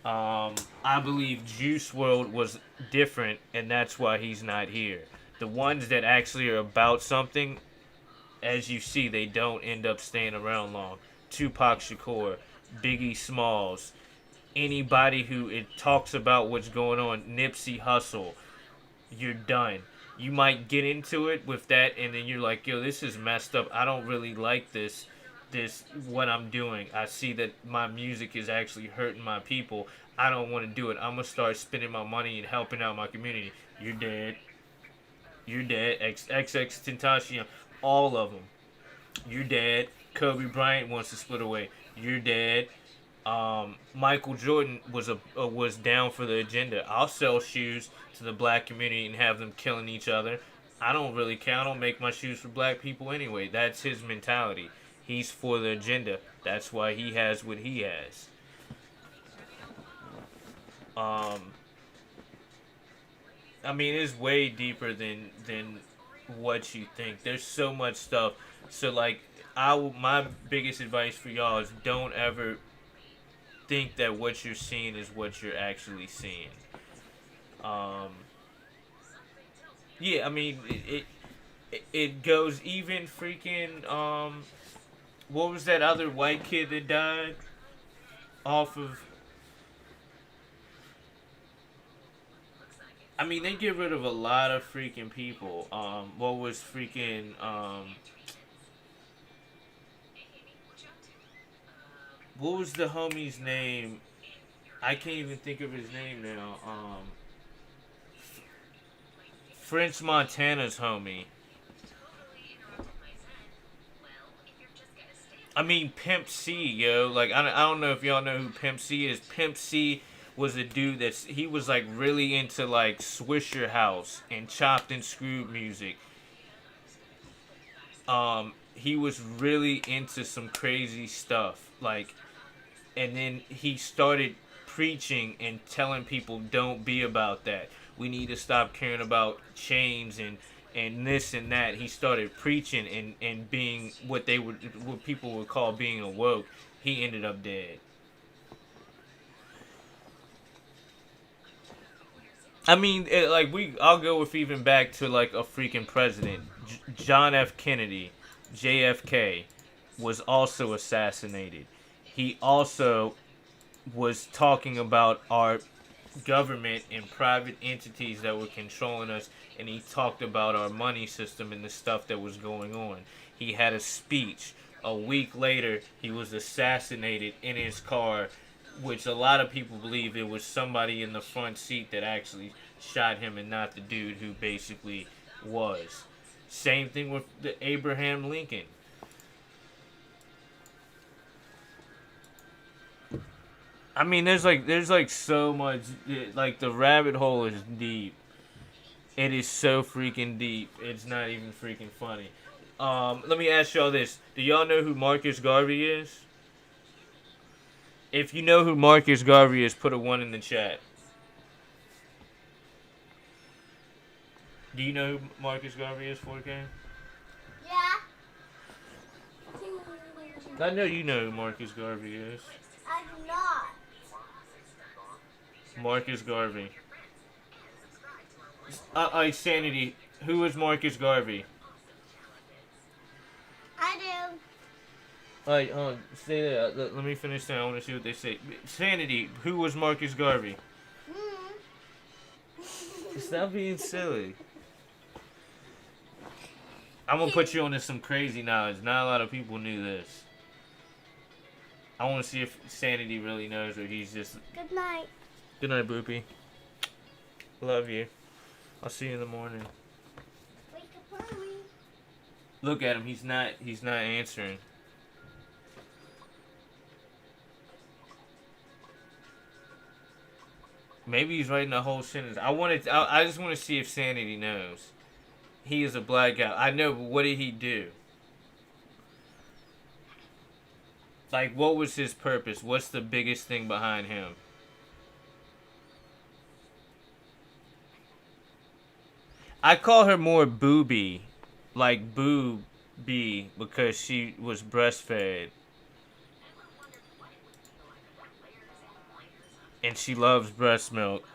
I believe Juice World was different, and that's why he's not here. The ones that actually are about something, as you see, they don't end up staying around long. Tupac Shakur, Biggie Smalls, anybody who it talks about what's going on, Nipsey Hussle, you're done. You might get into it with that, and then you're like, yo, this is messed up. I don't really like this what I'm doing. I see that my music is actually hurting my people. I don't want to do it. I'm gonna start spending my money and helping out my community. You're dead. You're dead. XX Tentacion, all of them. You're dead. Kobe Bryant wants to split away. You're dead. Michael Jordan was down for the agenda. I'll sell shoes to the black community and have them killing each other. I don't really care. I don't make my shoes for black people anyway. That's his mentality. He's for the agenda. That's why he has what he has. Um, I mean, it's way deeper than what you think. There's so much stuff. So like, my biggest advice for y'all is don't ever think that what you're seeing is what you're actually seeing. Um, yeah, I mean, it goes even freaking what was that other white kid that died off of? I mean, they get rid of a lot of freaking people. What was freaking what was the homie's name? I can't even think of his name now. French Montana's homie. I mean, Pimp C, yo. Like, I don't know if y'all know who Pimp C is. Pimp C was a dude he was like really into like Swisher House and chopped and screwed music. He was really into some crazy stuff. Like, and then he started preaching and telling people, don't be about that. We need to stop caring about chains and this and that. He started preaching and being what people would call being awoke. He ended up dead. I mean, I'll go with even back to like a freaking president, John F. Kennedy, JFK, was also assassinated. He also was talking about our government and private entities that were controlling us, and he talked about our money system and the stuff that was going on. He had a speech. A week later, he was assassinated in his car, which a lot of people believe it was somebody in the front seat that actually shot him and not the dude who basically was. Same thing with the Abraham Lincoln. I mean, there's so much. Like, the rabbit hole is deep. It is so freaking deep. It's not even freaking funny. Let me ask y'all this: do y'all know who Marcus Garvey is? If you know who Marcus Garvey is, put a 1 in the chat. Do you know who Marcus Garvey is, 4K? Yeah. I know you know who Marcus Garvey is. I do not. Marcus Garvey. Sanity. Who is Marcus Garvey? I do. Alright, say that. Let me finish that. I want to see what they say. Sanity. Who was Marcus Garvey? Stop being silly. I'm gonna put you on to some crazy knowledge. Not a lot of people knew this. I want to see if Sanity really knows, or he's just. Good night. Good night, Boopy. Love you. I'll see you in the morning. Wake up early. Look at him. He's not answering. Maybe he's writing a whole sentence. I just want to see if Sanity knows. He is a black guy. I know, but what did he do? Like, what was his purpose? What's the biggest thing behind him? I call her more Booby, like Booby, because she was breastfed. And she loves breast milk.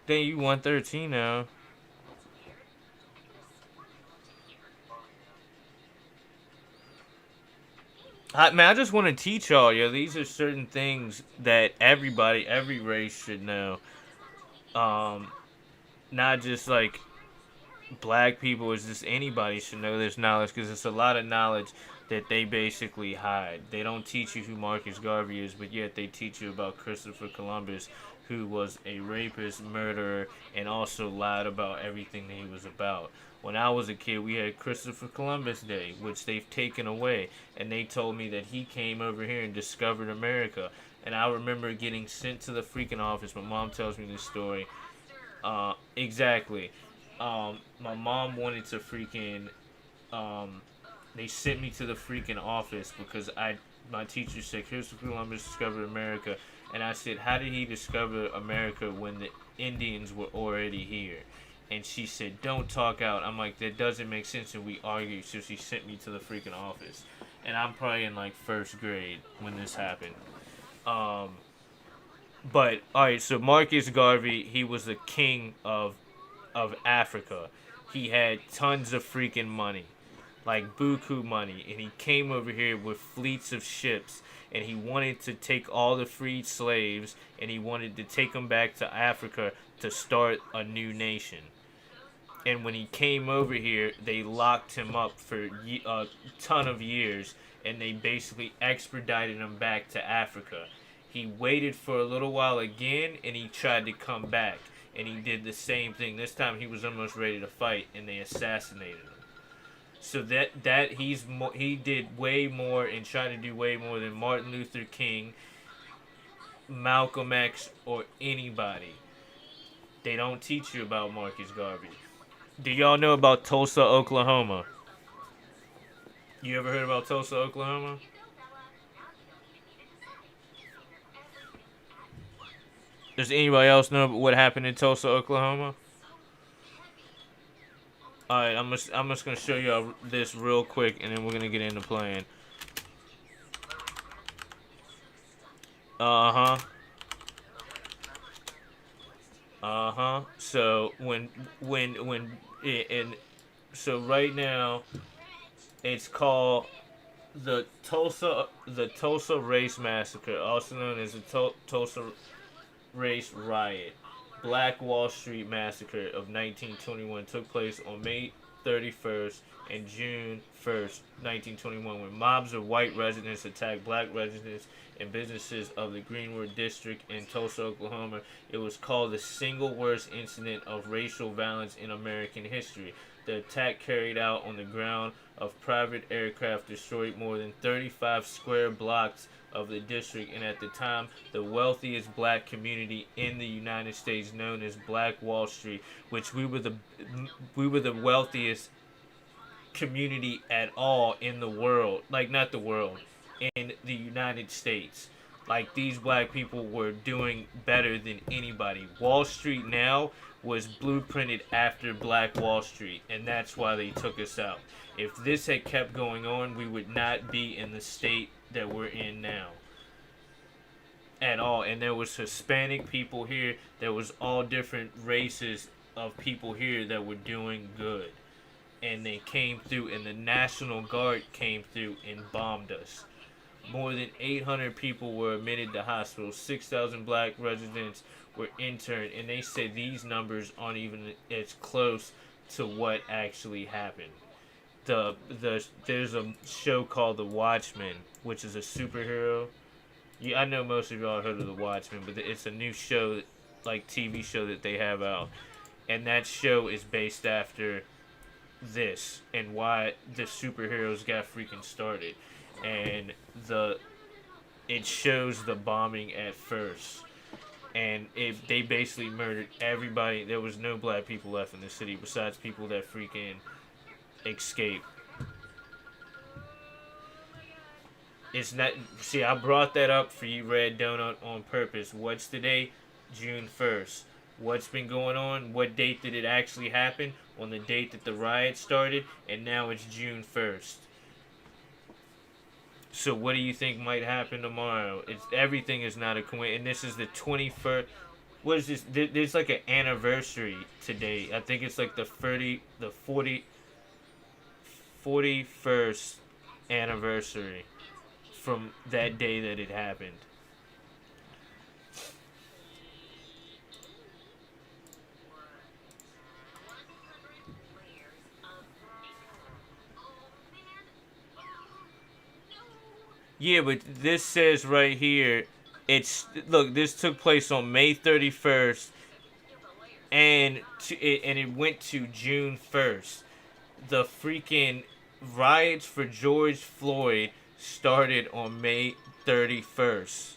Dang, you 113 now. I just want to teach y'all, these are certain things that everybody, every race should know. Not just like black people, it's just anybody should know this knowledge, because it's a lot of knowledge that they basically hide. They don't teach you who Marcus Garvey is, but yet they teach you about Christopher Columbus who was a rapist, murderer, and also lied about everything that he was about. When I was a kid, we had Christopher Columbus Day, which they've taken away, and they told me that he came over here and discovered America. And I remember getting sent to the freaking office. My mom tells me this story. Exactly. My mom wanted to freaking um, they sent me to the freaking office because my teacher said Christopher Columbus discovered America, and I said, how did he discover America when the Indians were already here? And she said, don't talk out. I'm like, that doesn't make sense, and we argued, so she sent me to the freaking office. And I'm probably in like first grade when this happened. Um, but all right, so Marcus Garvey, he was the king of Africa. He had tons of freaking money, like buku money, and he came over here with fleets of ships, and he wanted to take all the freed slaves, and he wanted to take them back to Africa to start a new nation. And when he came over here, they locked him up for a ton of years, and they basically extradited him back to Africa. He waited for a little while again, and he tried to come back, and he did the same thing. This time he was almost ready to fight, and they assassinated him. So he did way more and tried to do way more than Martin Luther King, Malcolm X, or anybody. They don't teach you about Marcus Garvey. Do y'all know about Tulsa, Oklahoma? You ever heard about Tulsa, Oklahoma? Does anybody else know what happened in Tulsa, Oklahoma? Alright, I'm just gonna show y'all this real quick, and then we're gonna get into playing. Uh huh. Uh huh. So and so right now it's called the Tulsa Race Massacre, also known as the Tulsa Race Riot. Black Wall Street Massacre of 1921 took place on May 31st and June 1st, 1921, when mobs of white residents attacked black residents and businesses of the Greenwood District in Tulsa, Oklahoma. It was called the single worst incident of racial violence in American history. The attack, carried out on the ground of private aircraft, destroyed more than 35 square blocks of the district, and at the time the wealthiest black community in the United States, known as Black Wall Street, which we were the wealthiest community at all in the world, like not the world, in the United States. Like these black people were doing better than anybody. Wall Street now was blueprinted after Black Wall Street, and that's why they took us out. If this had kept going on, we would not be in the state that we're in now at all. And there was Hispanic people here. There was all different races of people here that were doing good, and they came through, and the National Guard came through and bombed us. More than 800 people were admitted to hospitals. 6,000 black residents were interned, and they said these numbers aren't even as close to what actually happened. There's a show called The Watchmen, which is a superhero. Yeah, I know most of y'all heard of The Watchmen, but it's a new show, like TV show that they have out, and that show is based after this and why the superheroes got freaking started, and it shows the bombing at first, and they basically murdered everybody. There was no black people left in the city besides people that freaking escaped. It's not. See, I brought that up for you, Red Donut, on purpose. What's the date? June 1st. What's been going on? What date did it actually happen? On the date that the riot started, and now it's June 1st. So what do you think might happen tomorrow? Everything is not a coincidence, and this is the 21st. What is this? There's like an anniversary today. I think it's like the 41st anniversary from that day that it happened. Yeah, but this says right here It's look. This took place on May 31st, and it went to June 1st. The freaking riots for George Floyd started on May 31st.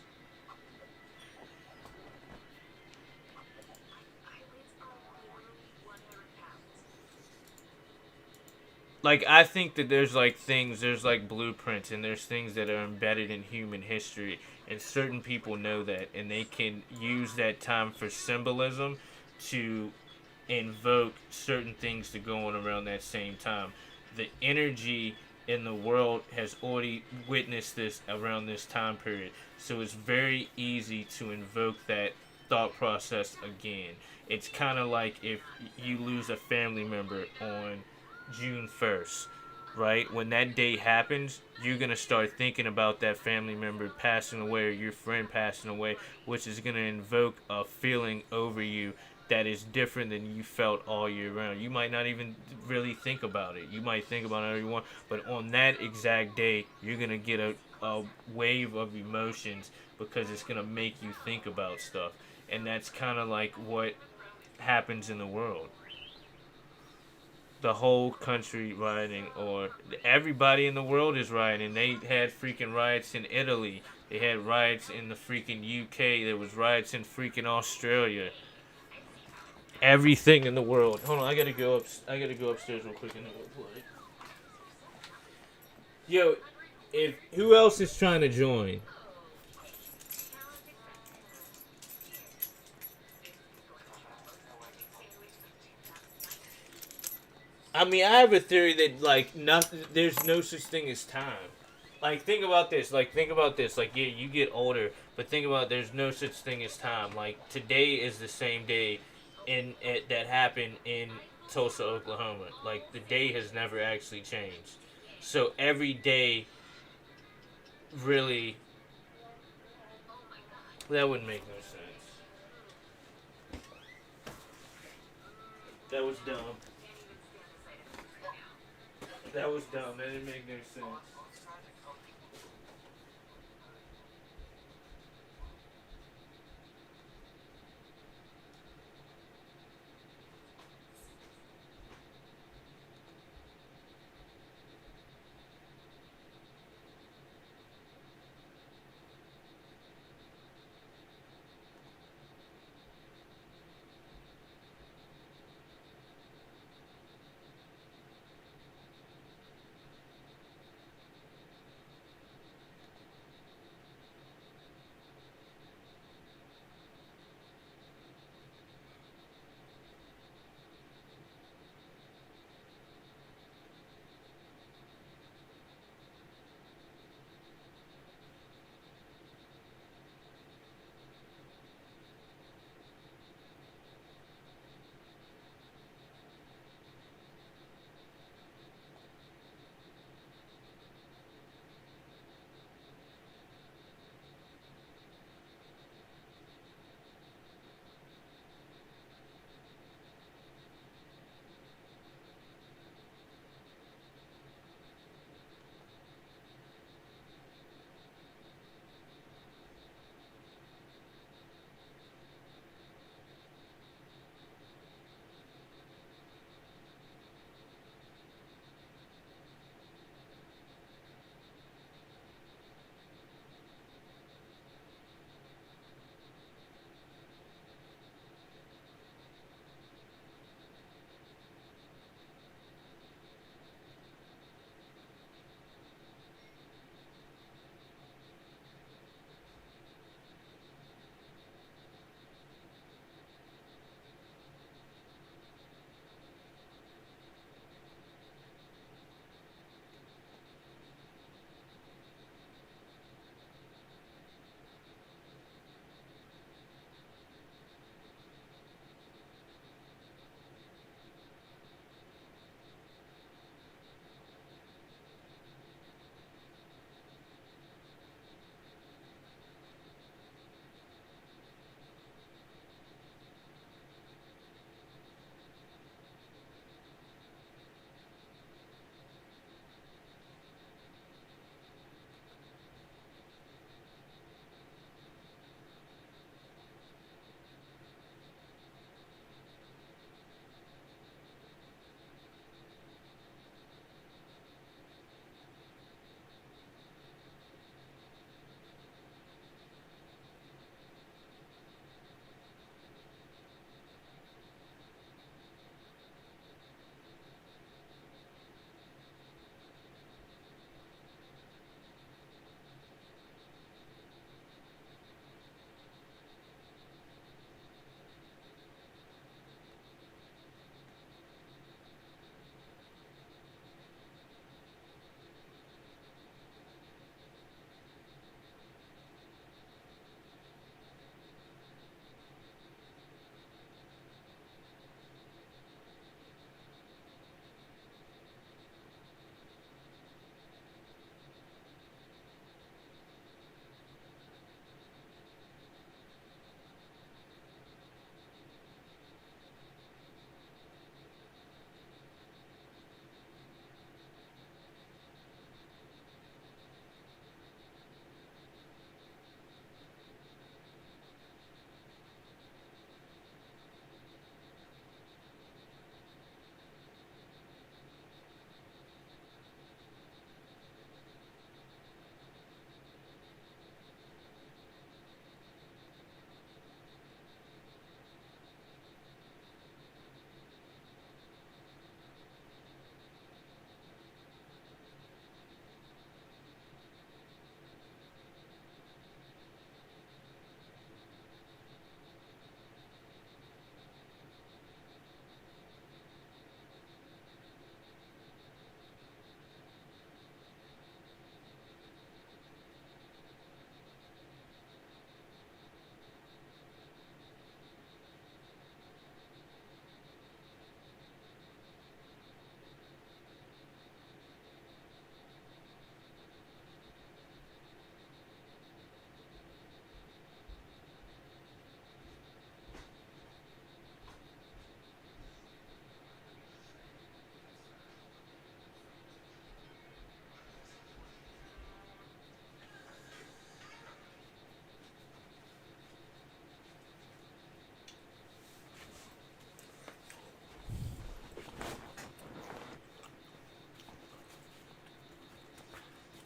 Like, I think that there's like things, there's like blueprints, and there's things that are embedded in human history, and certain people know that, and they can use that time for symbolism to invoke certain things to go on around that same time. The energy in the world has already witnessed this around this time period, so it's very easy to invoke that thought process again. It's kind of like if you lose a family member on June 1st, right? When that day happens, you're going to start thinking about that family member passing away or your friend passing away, which is going to invoke a feeling over you that is different than you felt all year round. You might not even really think about it. You might think about it everyone, but on that exact day, you're going to get a wave of emotions because it's going to make you think about stuff. And that's kind of like what happens in the world. The whole country rioting, or everybody in the world is rioting. They had freaking riots in Italy. They had riots in the freaking UK. There was riots in freaking Australia. Everything in the world. Hold on, I gotta go up. I gotta go upstairs real quick and go play. Yo, if who else is trying to join? I mean, I have a theory that like nothing. There's no such thing as time. Like think about this. Like think about this. Like yeah, you get older, but think about there's no such thing as time. Like today is the same day, that happened in Tulsa, Oklahoma. Like the day has never actually changed. So every day, really, that wouldn't make no sense. That was dumb. That was dumb. That didn't make no sense.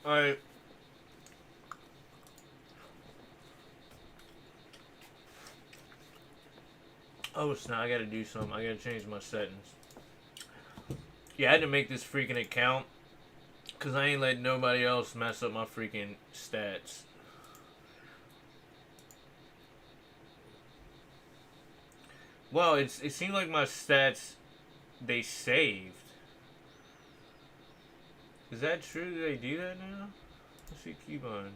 Alright. Oh snap! I gotta do something. I gotta change my settings. Yeah, I had to make this freaking account because I ain't letting nobody else mess up my freaking stats. Well, it seemed like my stats they saved. Is that true? Do they do that now? Let's see keybinds.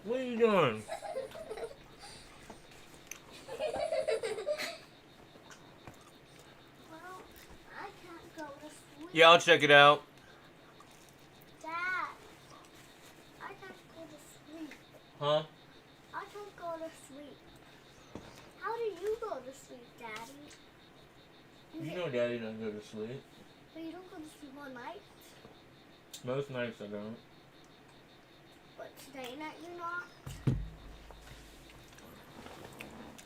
What are you doing? Well, I can't go to sleep. Yeah, I'll check it out. Dad, I can't go to sleep. Huh? I can't go to sleep. How do you go to sleep, Daddy? You know Daddy doesn't go to sleep. But you don't go to sleep all night? Most nights I don't. But today night you're not?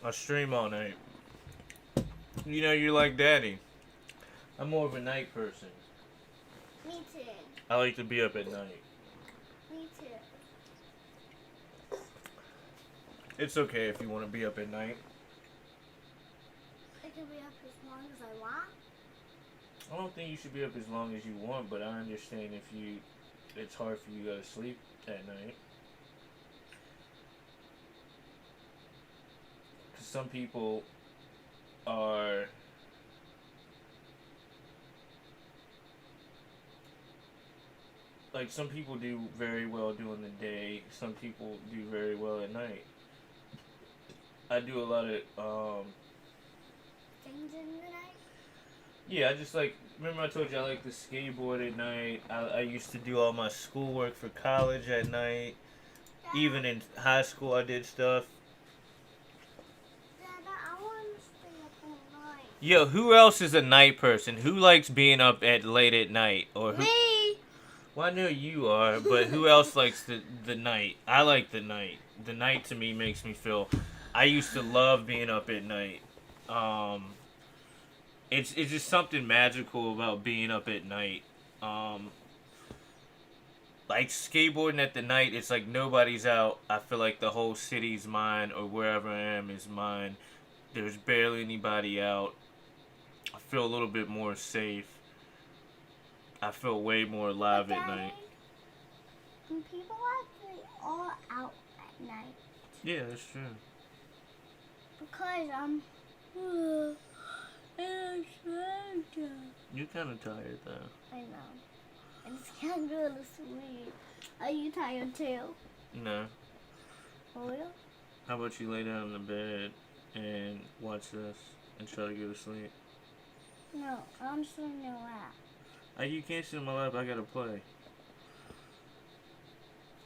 I stream all night. You know you're like Daddy. I'm more of a night person. Me too. I like to be up at night. Me too. It's okay if you want to be up at night. I can be up as long as I want. I don't think you should be up as long as you want, but I understand if it's hard for you to go to sleep at night. Because some people are like some people do very well during the day. Some people do very well at night. I do a lot of Things in the night? yeah, I just like remember I told you I like to skateboard at night. I used to do all my schoolwork for college at night. Dad, Even in high school I did stuff. Dad, I want to stay up all night. Yo, who else is a night person? Who likes being up at late at night? Or who? Me! Well, I know you are, but who else likes the night? I like the night. The night to me makes me feel. I used to love being up at night. It's just something magical about being up at night. Like skateboarding at the night, it's like nobody's out. I feel like the whole city's mine, or wherever I am is mine. There's barely anybody out. I feel a little bit more safe. I feel way more alive But at Daddy, night. people actually all out at night. Yeah, that's true. Because You're kind of tired though. I know. I just can't go to sleep. Are you tired too? No. For real? How about you lay down in the bed and watch this and try to go to sleep? No, I'm sitting in your lap. You can't sit in my lap. I gotta play.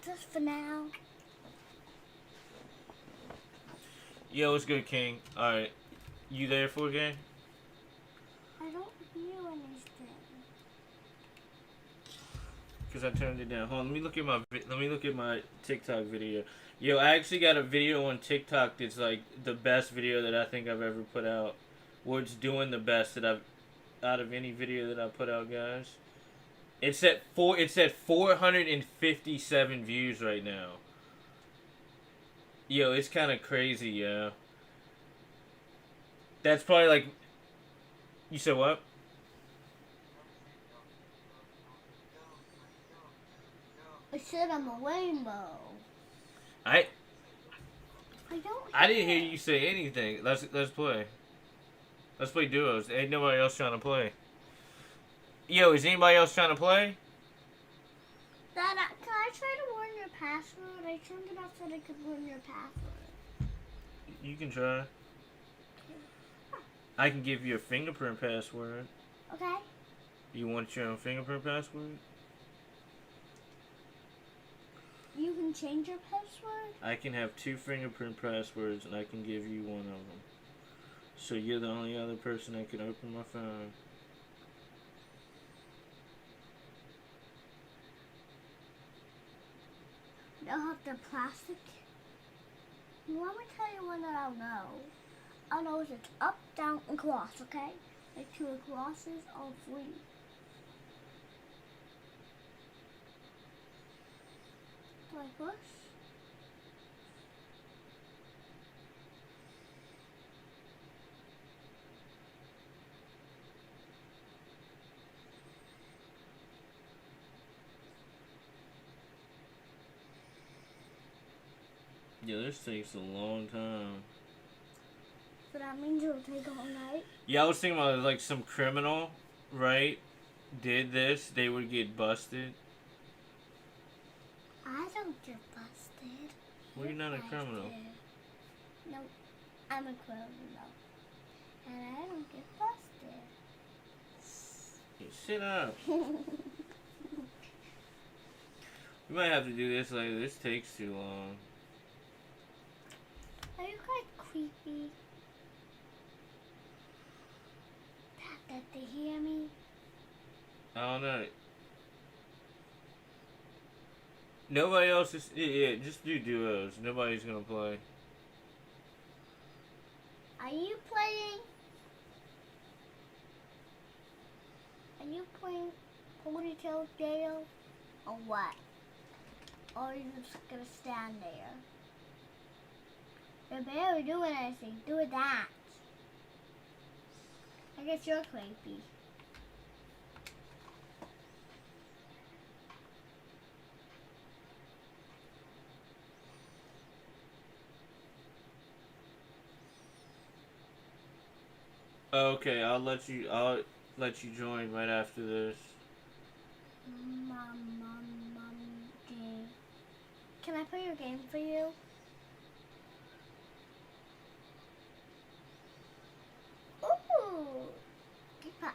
Just for now. Yo, what's good, King? All right, you there for a game? I don't hear anything. Cause I turned it down. Hold on, let me look at my TikTok video. Yo, I actually got a video on TikTok that's like the best video that I think I've ever put out. Where it's doing the best that I've out of any video that I put out, guys. It's at 457 views right now. Yo, it's kind of crazy, yo. That's probably like. You said what? I said I'm a rainbow. I don't. didn't hear you say anything. Let's play. Let's play duos. Ain't nobody else trying to play. Yo, is anybody else trying to play? Dad, can I try to learn your password? I turned it off so that I could learn your password. You can try. I can give you a fingerprint password. Okay. You want your own fingerprint password? You can change your password? I can have 2 fingerprint passwords, and I can give you one of them. So you're the only other person that can open my phone. They'll have the plastic. You want me to tell you one that I'll know? I'll know if it's up, down, and cross, okay? Like two crosses or three. Like this. Yeah, this takes a long time. So that means it'll take all night. Yeah, I was thinking about like some criminal, right? Did this, they would get busted. I don't get busted. Well, you're not a criminal. No, I'm a criminal. And I don't get busted. Yeah, sit up. We might have to do this later. This takes too long. Are you guys creepy? That they hear me? I don't know. Nobody else is. Yeah, just do duos. Nobody's gonna play. Are you playing? Are you playing Ponytail Jail? Or what? Or are you just gonna stand there? You're barely doing anything. Do that. I guess you're creepy. Okay, I'll let you join right after this. Game. Can I play your game for you? Ooh, keep up.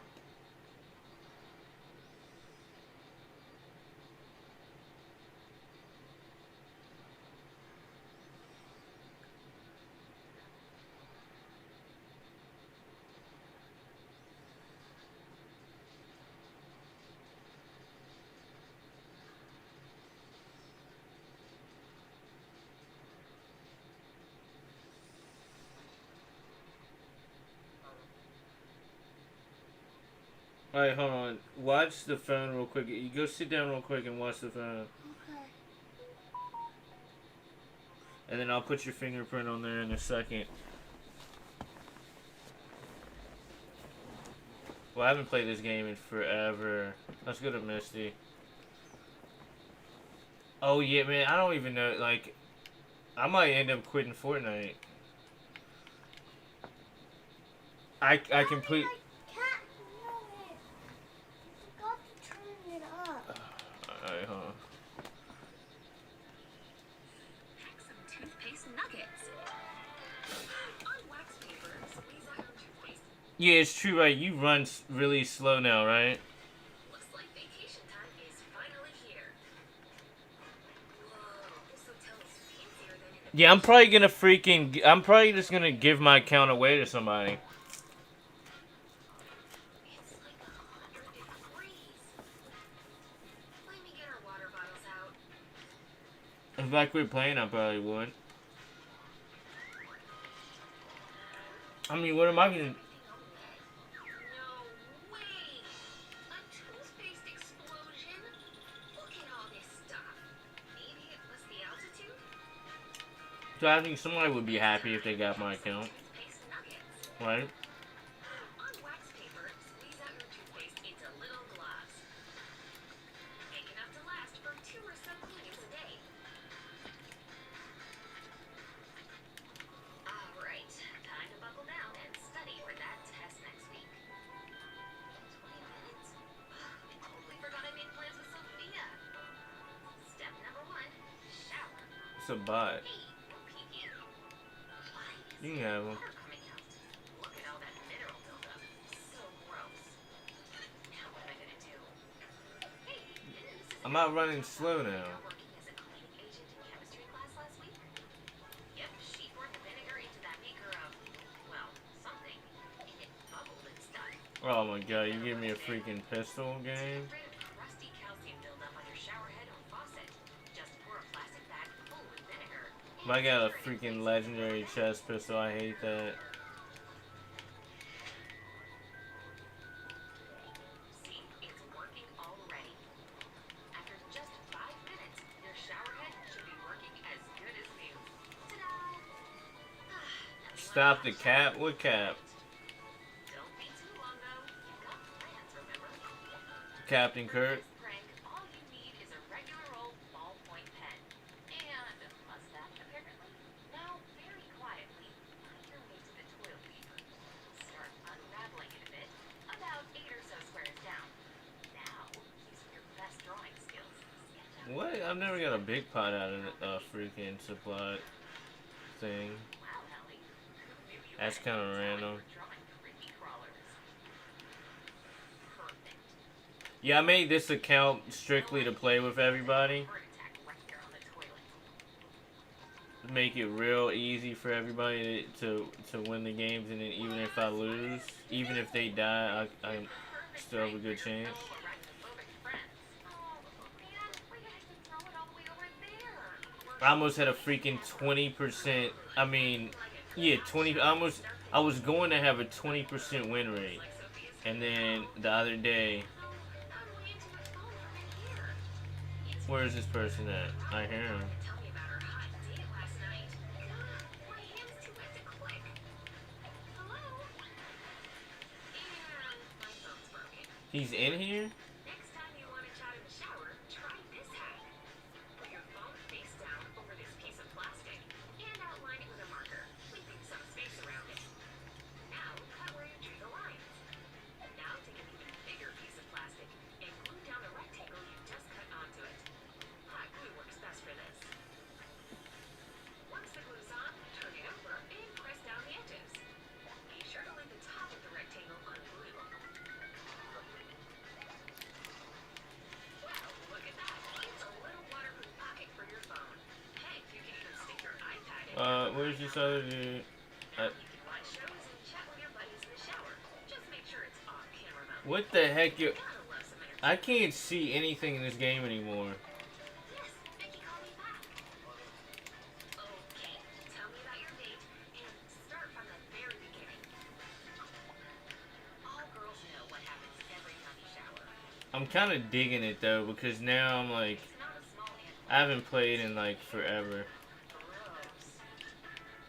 Alright, hold on. Watch the phone real quick. You go sit down real quick and watch the phone. Okay. And then I'll put your fingerprint on there in a second. Well, I haven't played this game in forever. Let's go to Misty. Oh, yeah, man. I don't even know. Like, I might end up quitting Fortnite. I complete... Alright, hold on. Yeah, it's true, right? You run really slow now, right? Looks like vacation time is finally here. Whoa, this hotel is fancier than in the Yeah, I'm probably just gonna give my account away to somebody. It's like 100 degrees. Let me get our water bottles out. If I quit playing, I probably would. I mean, what am I gonna... No way! A toothpaste explosion? Look at all this stuff. Maybe it was the altitude? So I think somebody would be happy if they got my account, Toothpaste nuggets. right? On wax paper, squeeze out your toothpaste into little globs. Big enough to last for 2 or so cleanings a day. Alright, time to buckle down and study for that test next week. 20 minutes? I totally forgot I made plans with Sophia. Step number 1, shower. It's a bot. Hey, no peeking. Why is You can have them. water coming out? Look at all that mineral buildup. So gross. Now what am I gonna do? Hey, this is I'm not running slow now. You're working as a cleaning agent in chemistry class last week? Yep, she poured the vinegar into that beaker of, well, something. Oh my god, you give me a freaking pistol game? Get rid of crusty calcium buildup on your shower head or faucet. Just pour a plastic bag full with vinegar But and I got a secure it in freaking place until the legendary water chest pistol, I hate that. See, it's working already. After just 5 minutes, your shower head should be working as good as new. Ta-da! Nothing like a Stop hot the shower cap? for What a good cap? night. Don't be too long though. You've got plans, remember? Captain For Kirk? this prank, all you need is a regular old ballpoint pen. And a mustache, apparently. Now, very quietly, find your way to the toilet paper. Start unraveling it a bit, about 8 or so squares down. Now, using your best drawing skills, sketch out What? a I've never got a slightly big pot out of a curved shape. freaking supply thing. Wow, Ellie, who knew you had That's a kind hidden of talent random. for drawing creepy crawlers? Perfect. Yeah, I made this account No strictly to play idea with you had a everybody. heart attack right here on the toilet. Make it real easy for everybody to win the games, and then even if I lose, even if they die, I Perfect still have a prank for good your chance. fellow arachnophobic friends. Oh, man, we have to throw it all the way over there. I almost had a freaking 20%. I mean, yeah, 20. Almost. I was going to have a 20% win rate, Like Sophia's and favorite then phone. the other day, Although, how do we into a phone from in here? It's where is this me. person at? I hear him. Calling to tell me about her hot date last night. My hand's too wet to click. Hello? And my phone's broken. He's in here. Next time you want to chat in the shower, try this hack. Put your phone face down over this piece of plastic and outline it with a marker, leaving some space around it. Now cut where you drew the lines. Now take an even bigger piece of plastic and glue down the rectangle you just cut onto it. Hot glue works best for this. Once the glue's on, turn it over and press down the edges. Be sure to leave the top of the rectangle unglued. Well, look at that. It's a little waterproof pocket for your phone. Heck, you can even stick your iPad in there for Where's this other dude? now you can watch shows and chat with your buddies in the shower. Just make sure it's off camera mode. What the heck? You? Gotta love some I entertainment. can't see anything in this game anymore. Yes, Vicky called me back. Okay, tell me about your date and start from the very beginning. All girls know what happens every time you shower. I'm kind of digging it though, because now I'm like, It's not a small handful. I haven't played in like forever. Gross.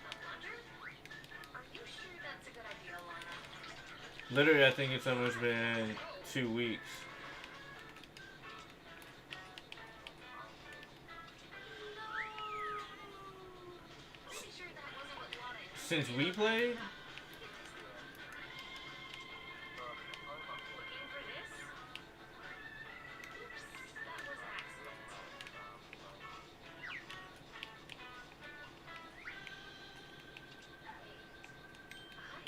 A plunger? Are you sure that's a good idea, Lana? Literally, I think it's almost been 2 weeks Pretty sure that wasn't what Lana since intended. we played. Looking for this? Oops, that was an accident. I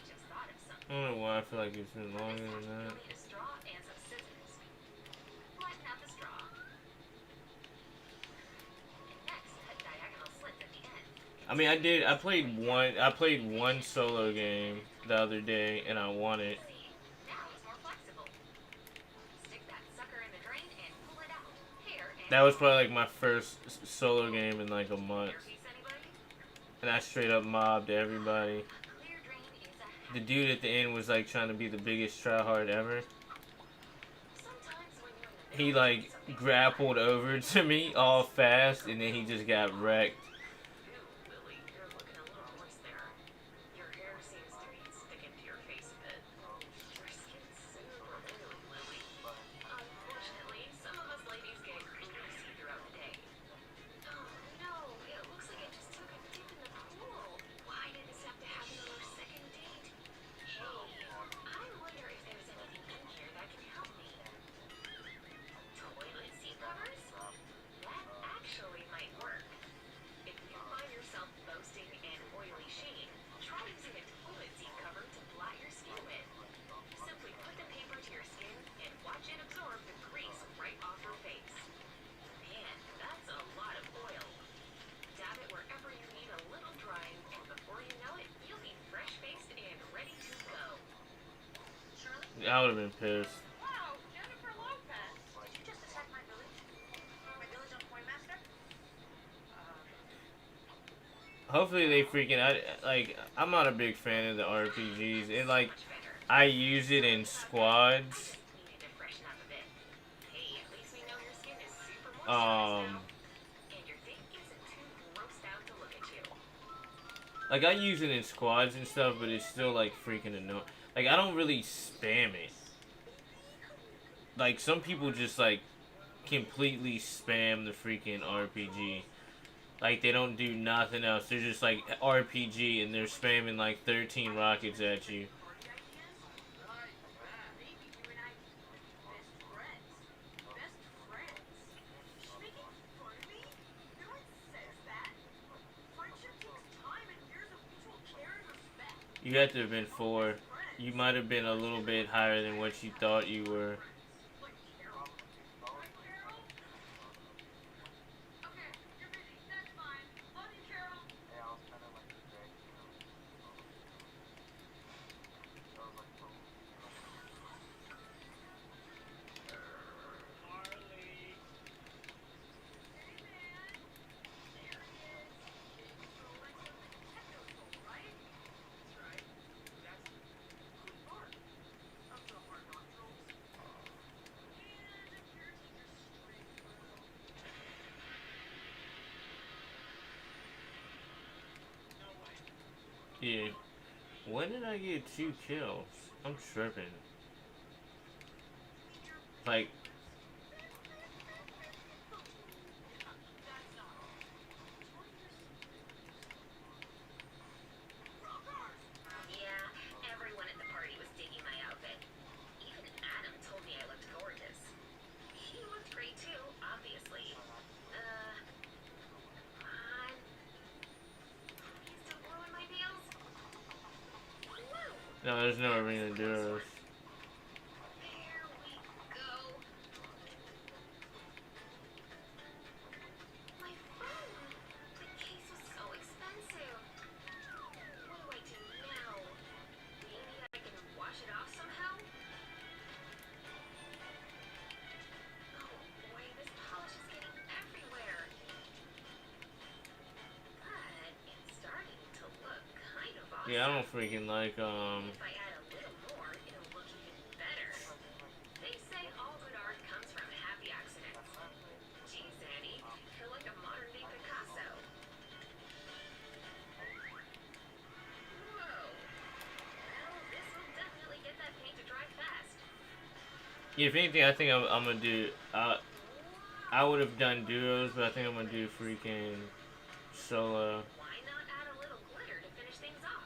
just thought of something. I don't know why I feel like it's been longer than You'll that. need a straw and some scissors. Flatten out the straw. And next, cut diagonal slits at the end. I mean, I did. I played one. I played one solo game the other day, and I won it. See, now it's more flexible. Stick that sucker in the drain and pull it out. Here and That was probably like my first solo game in like a month, earpiece, anybody? and I straight up mobbed everybody. A clear drain is a hack. The dude at the end was like trying to be the biggest tryhard ever. Sometimes when you're in the He middle of like something grappled over to me all fast, and then he just got wrecked. Ew, Lily, you're looking a little moist there. Your hair seems to be sticking to your face a bit. Your skin's super oily, Lily. Unfortunately, some of us ladies get greasy throughout the day. Oh no, it looks like I just took a dip in the pool. Why did this have to happen on our second date? Hey, I wonder if there's anything in here that can help me. Toilet seat covers? That actually might work. I would have been pissed. Wow, Jennifer Lopez. Did you just attack my village? My village on Point Master? Hopefully they freaking like I'm not a big fan of the RPGs. It like Much better. I use it in I squads. just needed to freshen up a bit. Hey, at least we know your skin is super moisturized Um now. And your date isn't too grossed out to look at you. like I use it in squads and stuff, but it's still like freaking annoying. Like I don't really spam it. Like some people just like completely spam the freaking RPG. Like they don't do nothing else. They're just like RPG and they're spamming like 13 rockets at you. Party ideas? Like that. Maybe you and I could be best friends. Best friends? She's making fun of me? No one says that. Friendship takes time and years of mutual care and respect. You had to have been 4. You might have been a little bit higher than what you thought you were. Like Carol. Like Carol? Okay, you're busy. That's fine. Love you, Carol. Marley. Hey, man. There he is. So let's go to the techno school, right? That's right. That's the cool part of the hard rock trolls. And a caretaker's string room. No way. Yeah. When did I get 2 kills? I'm tripping. Like, That's not all. Yeah, everyone at the party was digging my outfit. Even Adam told me I looked gorgeous. He looked great too, obviously. Come on. Are you still gluing my nails? Whoa! no, there's no arena duos. There we go. My phone! The case was so expensive. What do I do now? Maybe I can wash it off somehow? Oh boy, this polish is getting everywhere. But it's starting to look kind of awesome. Yeah, I don't freaking like, If I add a little more, it'll look even better. They say all good art comes from happy accidents. Geez, Annie, you're like a modern-day Picasso. Whoa. Well, this will definitely get that paint to dry fast. if anything, I think I'm gonna do, I would have done duos, but I think I'm gonna do freaking solo. Why not add a little glitter to finish things off?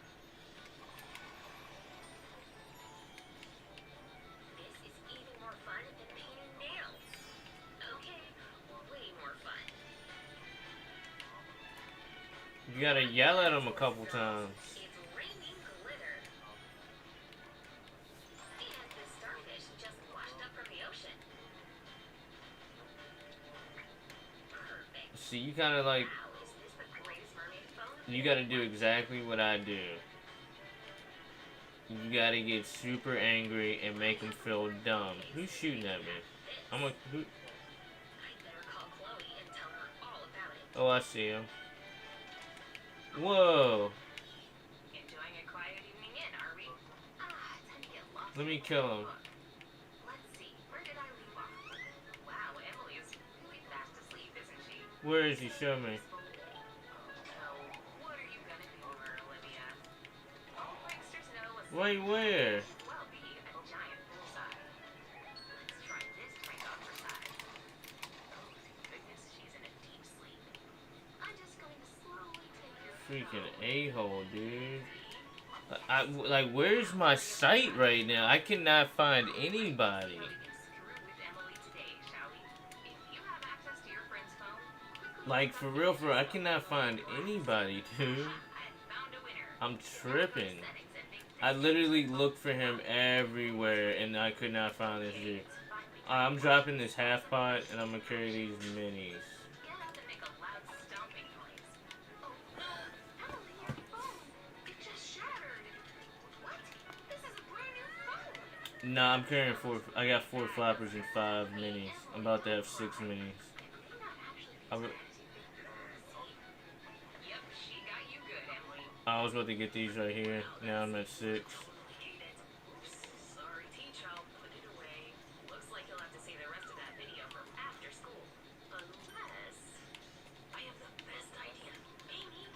This is even more fun than painting nails. Okay, way more fun. You gotta yell at them a couple times. It's raining glitter. And the starfish just washed up from the ocean. Perfect. See, you kinda like, Wow, is this the greatest mermaid phone? you gotta do exactly what I do. You gotta get super angry and make them feel dumb. Who's shooting at me? I'm like, who? I'd better call Chloe and tell her all about it. Oh, I see him. Whoa. Enjoying a quiet evening in, are we? Time to get lost. Let me kill him. Let's see, where did I leave off? Wow, Emily is really fast asleep, isn't she? Where is he? Show me. Oh, what are you gonna do, Olivia? All pranksters know a Wait, where? could well be a giant bullseye. Let's try this prank on for size. Oh, thank goodness she's in a deep sleep. I'm just going to slowly take your Freaking a-hole, dude. Like, where's my site right now? I cannot find anybody. Screw with Emily today, shall we? If you have access to your friend's phone, quickly Like, for real, I cannot find anybody, dude. I found a winner. I'm tripping. Settings and make I literally looked for him everywhere, and I could not find this dude. I'm dropping this half pot, and I'm gonna carry these minis. Get up and make a loud stomping noise. Oh no, Emily, your phone! It just shattered. What? This is a brand new phone. Nah, I'm carrying four. I got 4 flappers and 5 minis. I'm about to have 6 minis. I, re- Yep, she got you good, Emily. I was about to get these right here. Now I'm at 6. Hate it. Oops, sorry, teach. I'll put it away. Looks like you'll have to see the rest of that video for after school. Unless I have the best idea. Amy,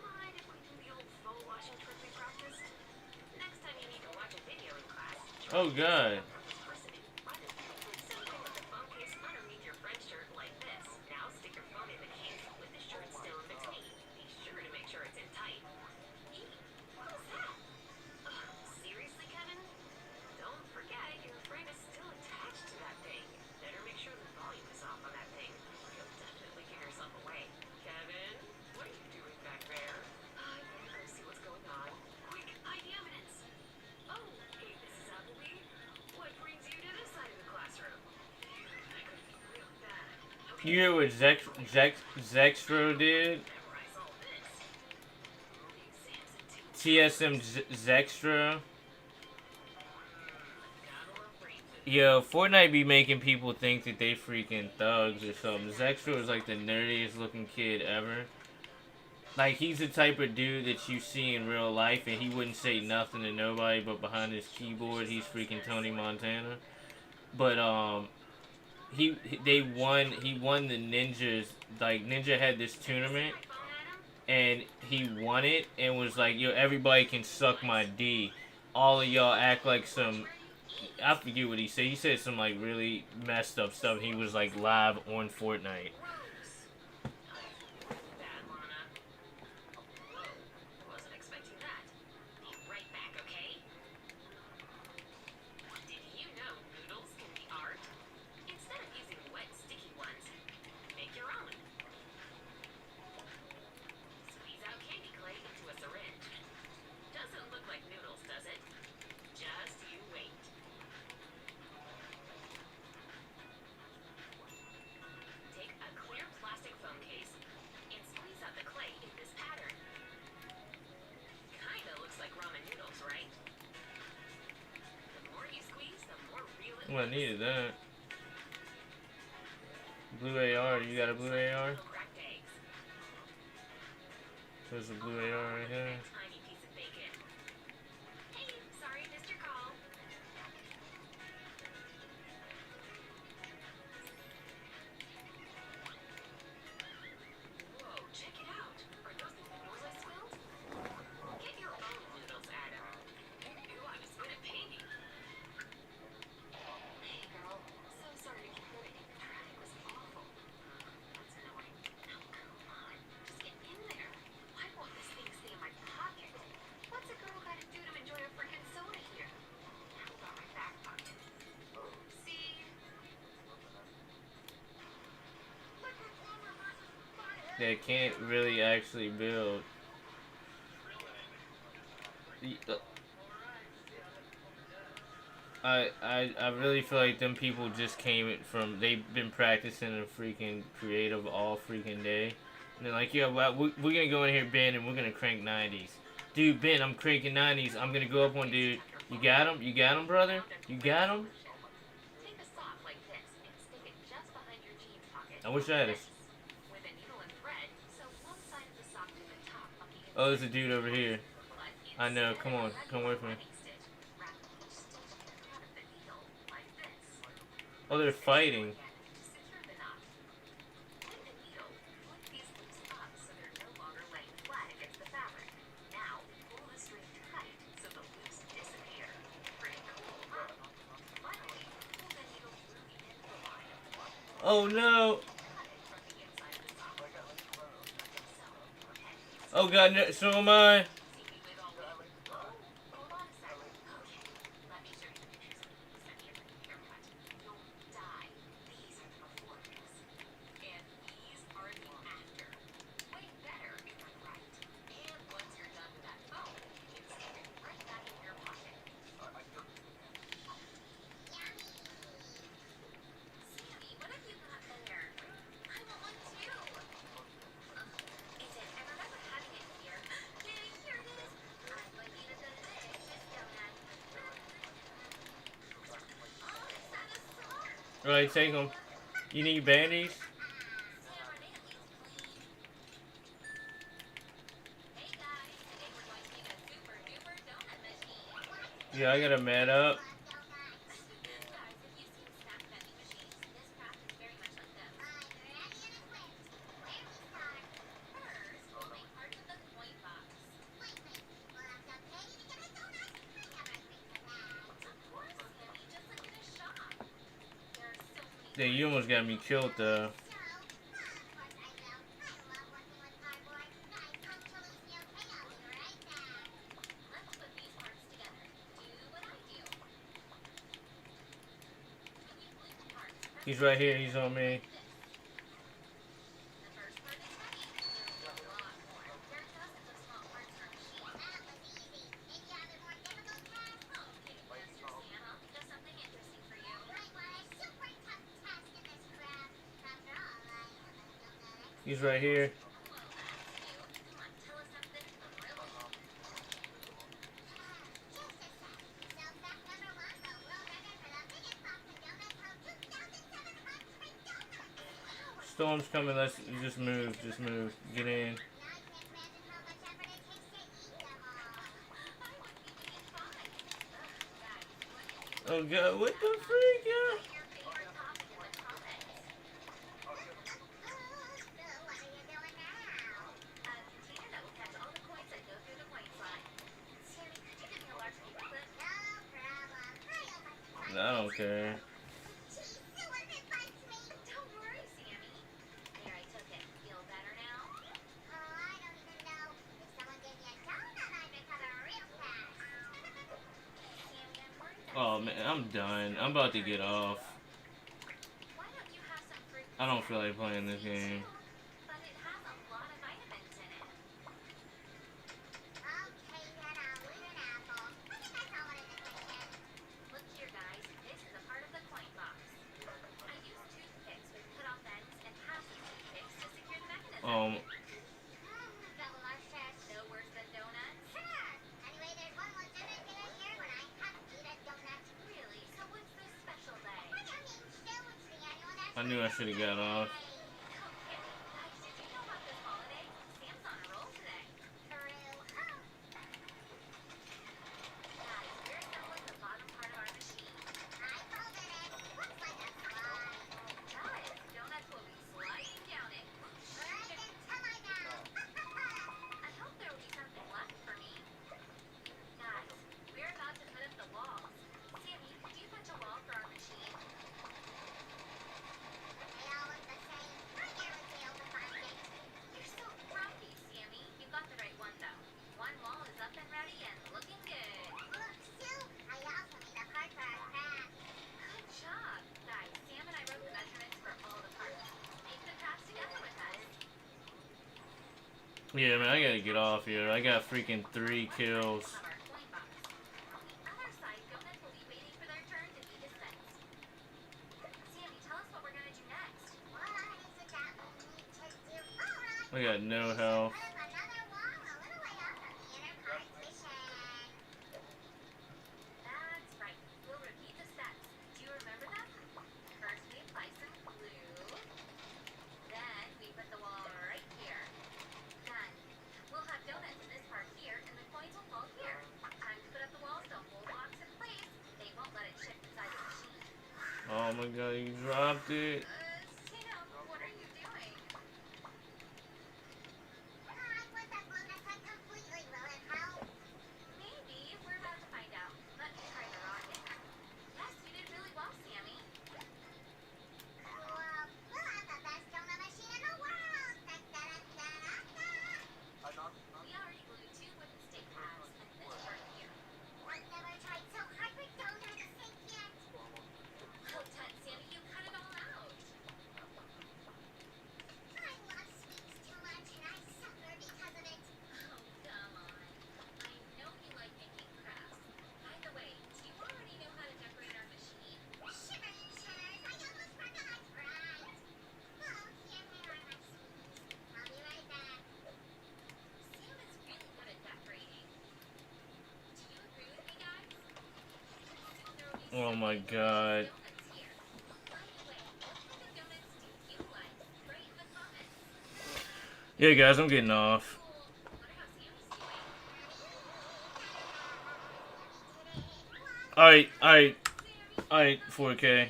mind if we do the old phone washing trick we practiced? Next time you need to watch a video in class, Oh God. from this person in front of you. Simply put the phone case underneath your friend's shirt like this. Now stick your phone in the case with the shirt still in between. Be sure to make sure it's in tight. Eee, what was that? Seriously, Kevin? Don't forget, your frame is still attached to that thing. Better make sure the volume is off on that thing. You'll definitely give yourself away. Kevin, what are you doing back there? I better go see what's going on. Quick, ID evidence. Oh, hey, Mrs. Appleby. What brings you to this side of the classroom? That could be real bad. Okay, You hear what Zextro did? memorize all this. The exam's in 2 weeks. TSM Zextro. Gotta love brain food. Yo, Fortnite be making people think that they freaking thugs or something. Zextro is like the nerdiest looking kid ever. Like, he's the type of dude that you see in real life and he wouldn't say nothing to nobody, but behind his keyboard he's freaking Tony Montana. But he won the ninjas. Like, Ninja had this tournament and he won it and was like, yo, everybody can suck my D. All of y'all act like some, I forget what he said. He said some like really messed up stuff. He was like live on Fortnite. Bad, Lana. Whoa, wasn't expecting that. Be right back, okay? Did you know noodles can be art? Instead of using wet, sticky ones, make your own. Squeeze out candy clay into a syringe. Doesn't look like noodles, does it? Just you wait. Take a clear plastic phone case and squeeze out the clay in this pattern. Kinda looks like ramen noodles, right? The more you squeeze, the more real it Well, I looks. needed that. Blue AR. You got a blue AR? Little cracked eggs. There's a blue AR right here. A tiny piece of bacon. Hey, sorry, missed your call. Whoa, check it out. Are those the noodles I spilled? Get your own noodles, Adam. You knew I was good at painting. Hey, girl. So sorry to keep ruining it. The traffic was awful. That's annoying. Now, come on. Just get in there. Why won't this thing stay in my pocket? What's a girl gotta do to enjoy a freaking soda here? How about my back pocket? See? They can't really actually build. I really feel like them people just came from, they've been practicing a freaking creative all freaking day. And they're like, yeah, well, we're gonna go in here, Ben, and we're gonna crank 90s. Dude, Ben, I'm cranking 90s. I'm gonna go up on dude. You got him? You got him, brother? You got him? Take a sock like this and stick it just behind your jeans pocket. I wish I had a... With a needle and thread, sew one side of the sock to the top of the Oh, there's a dude over here. I know, come on, come with me. Oh, they're fighting. Oh no! Oh god, no, so am I. Right, take them. You need bandies? Sam, are they at least clean? Hey guys, today we're going to make a super duper donut machine. Yeah, I got a mat up. Guys, have you seen snack vending machines? This craft is very much like those. Where we start? First, we'll make parts of the coin box. Of course, Sammy, just like in a shop. There are so many Yeah, parts you almost got me killed though. Let's put these parts together. Do what I do. When you glue the parts, press He's the right here. center He's on like me. this. The first part is heavy. There's a lot more. There are dozens of small parts in our machine. Okay, Master Sam, I'll think of something interesting for you. He's right here. Well, that's new. Come on, tell us something thrilling. Storm's coming. Let's just move. Just move. Get in. I wouldn't even get five. Guys, what did you Oh learn from god, this what the craft lunch? freak, yeah? Put your favorite topping in the comments. A container that will catch all the coins that go through the coin slot. Sammy, could you give me a large paperclip? I don't care. Don't worry, Sammy. There, I took it. Feel better now? Sammy, I'm worried that Oh man, Sam's I'm gonna be done. I'm so about to get off. irritable. Why don't you have some fruit I don't instead? feel like playing this Me game. too, but it has a lot of vitamins in it. Look here, guys. This is a part of the coin box. I use toothpicks with cut-off ends and pass the toothpicks to secure the mechanism. Um, No worse than donuts? Really? So what's this special day? I knew I should have got off. Okay, guys, did you know about this holiday? Sam's on a roll today. Guys, we're assembling the bottom part of our machine. Guys, donuts will be sliding down it. I hope there will be something left for me. Guys, we're about to put up the walls. Sammy, could you punch a wall for our machine? You're so crafty, Sammy. You got the right one, though. One wall is up and ready and looking good. Good job. Guys, Sam and I wrote the measurements for all the parts. Make the crafts together with us. Yeah, man, I gotta get off here. I got freaking 3 kills. Of our coin box. On the other side, donuts will be waiting for their turn to be dispensed. Sammy, tell us what we're gonna do next. I got no health. That's right. We'll repeat the steps. Do you remember them? First, we apply some glue. Then we put the wall right here. Done. We'll have donuts in this part here, and the coins will fall here. Time to put up the walls to hold blocks in place. They won't let it shift inside the machine. Oh my god, you dropped it. Sam, what are you doing? Maybe. We're about to find out. Let me try the rocket. Yes, you did really well, Sammy. We already glued 2 wooden stick pads and this part here. Well done, Sammy. You cut it all out. Oh, come on. I know you like making crafts. By the way, do you already know how to decorate our machine? Sam is really good at decorating. Do you agree with me, guys? Soon there will be Oh so my many delicious god. donuts here. By the Yeah, guys, I'm getting off. Alright, alright, alright, 4K.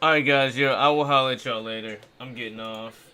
Alright, guys, yeah, I will holler at y'all later. I'm getting off.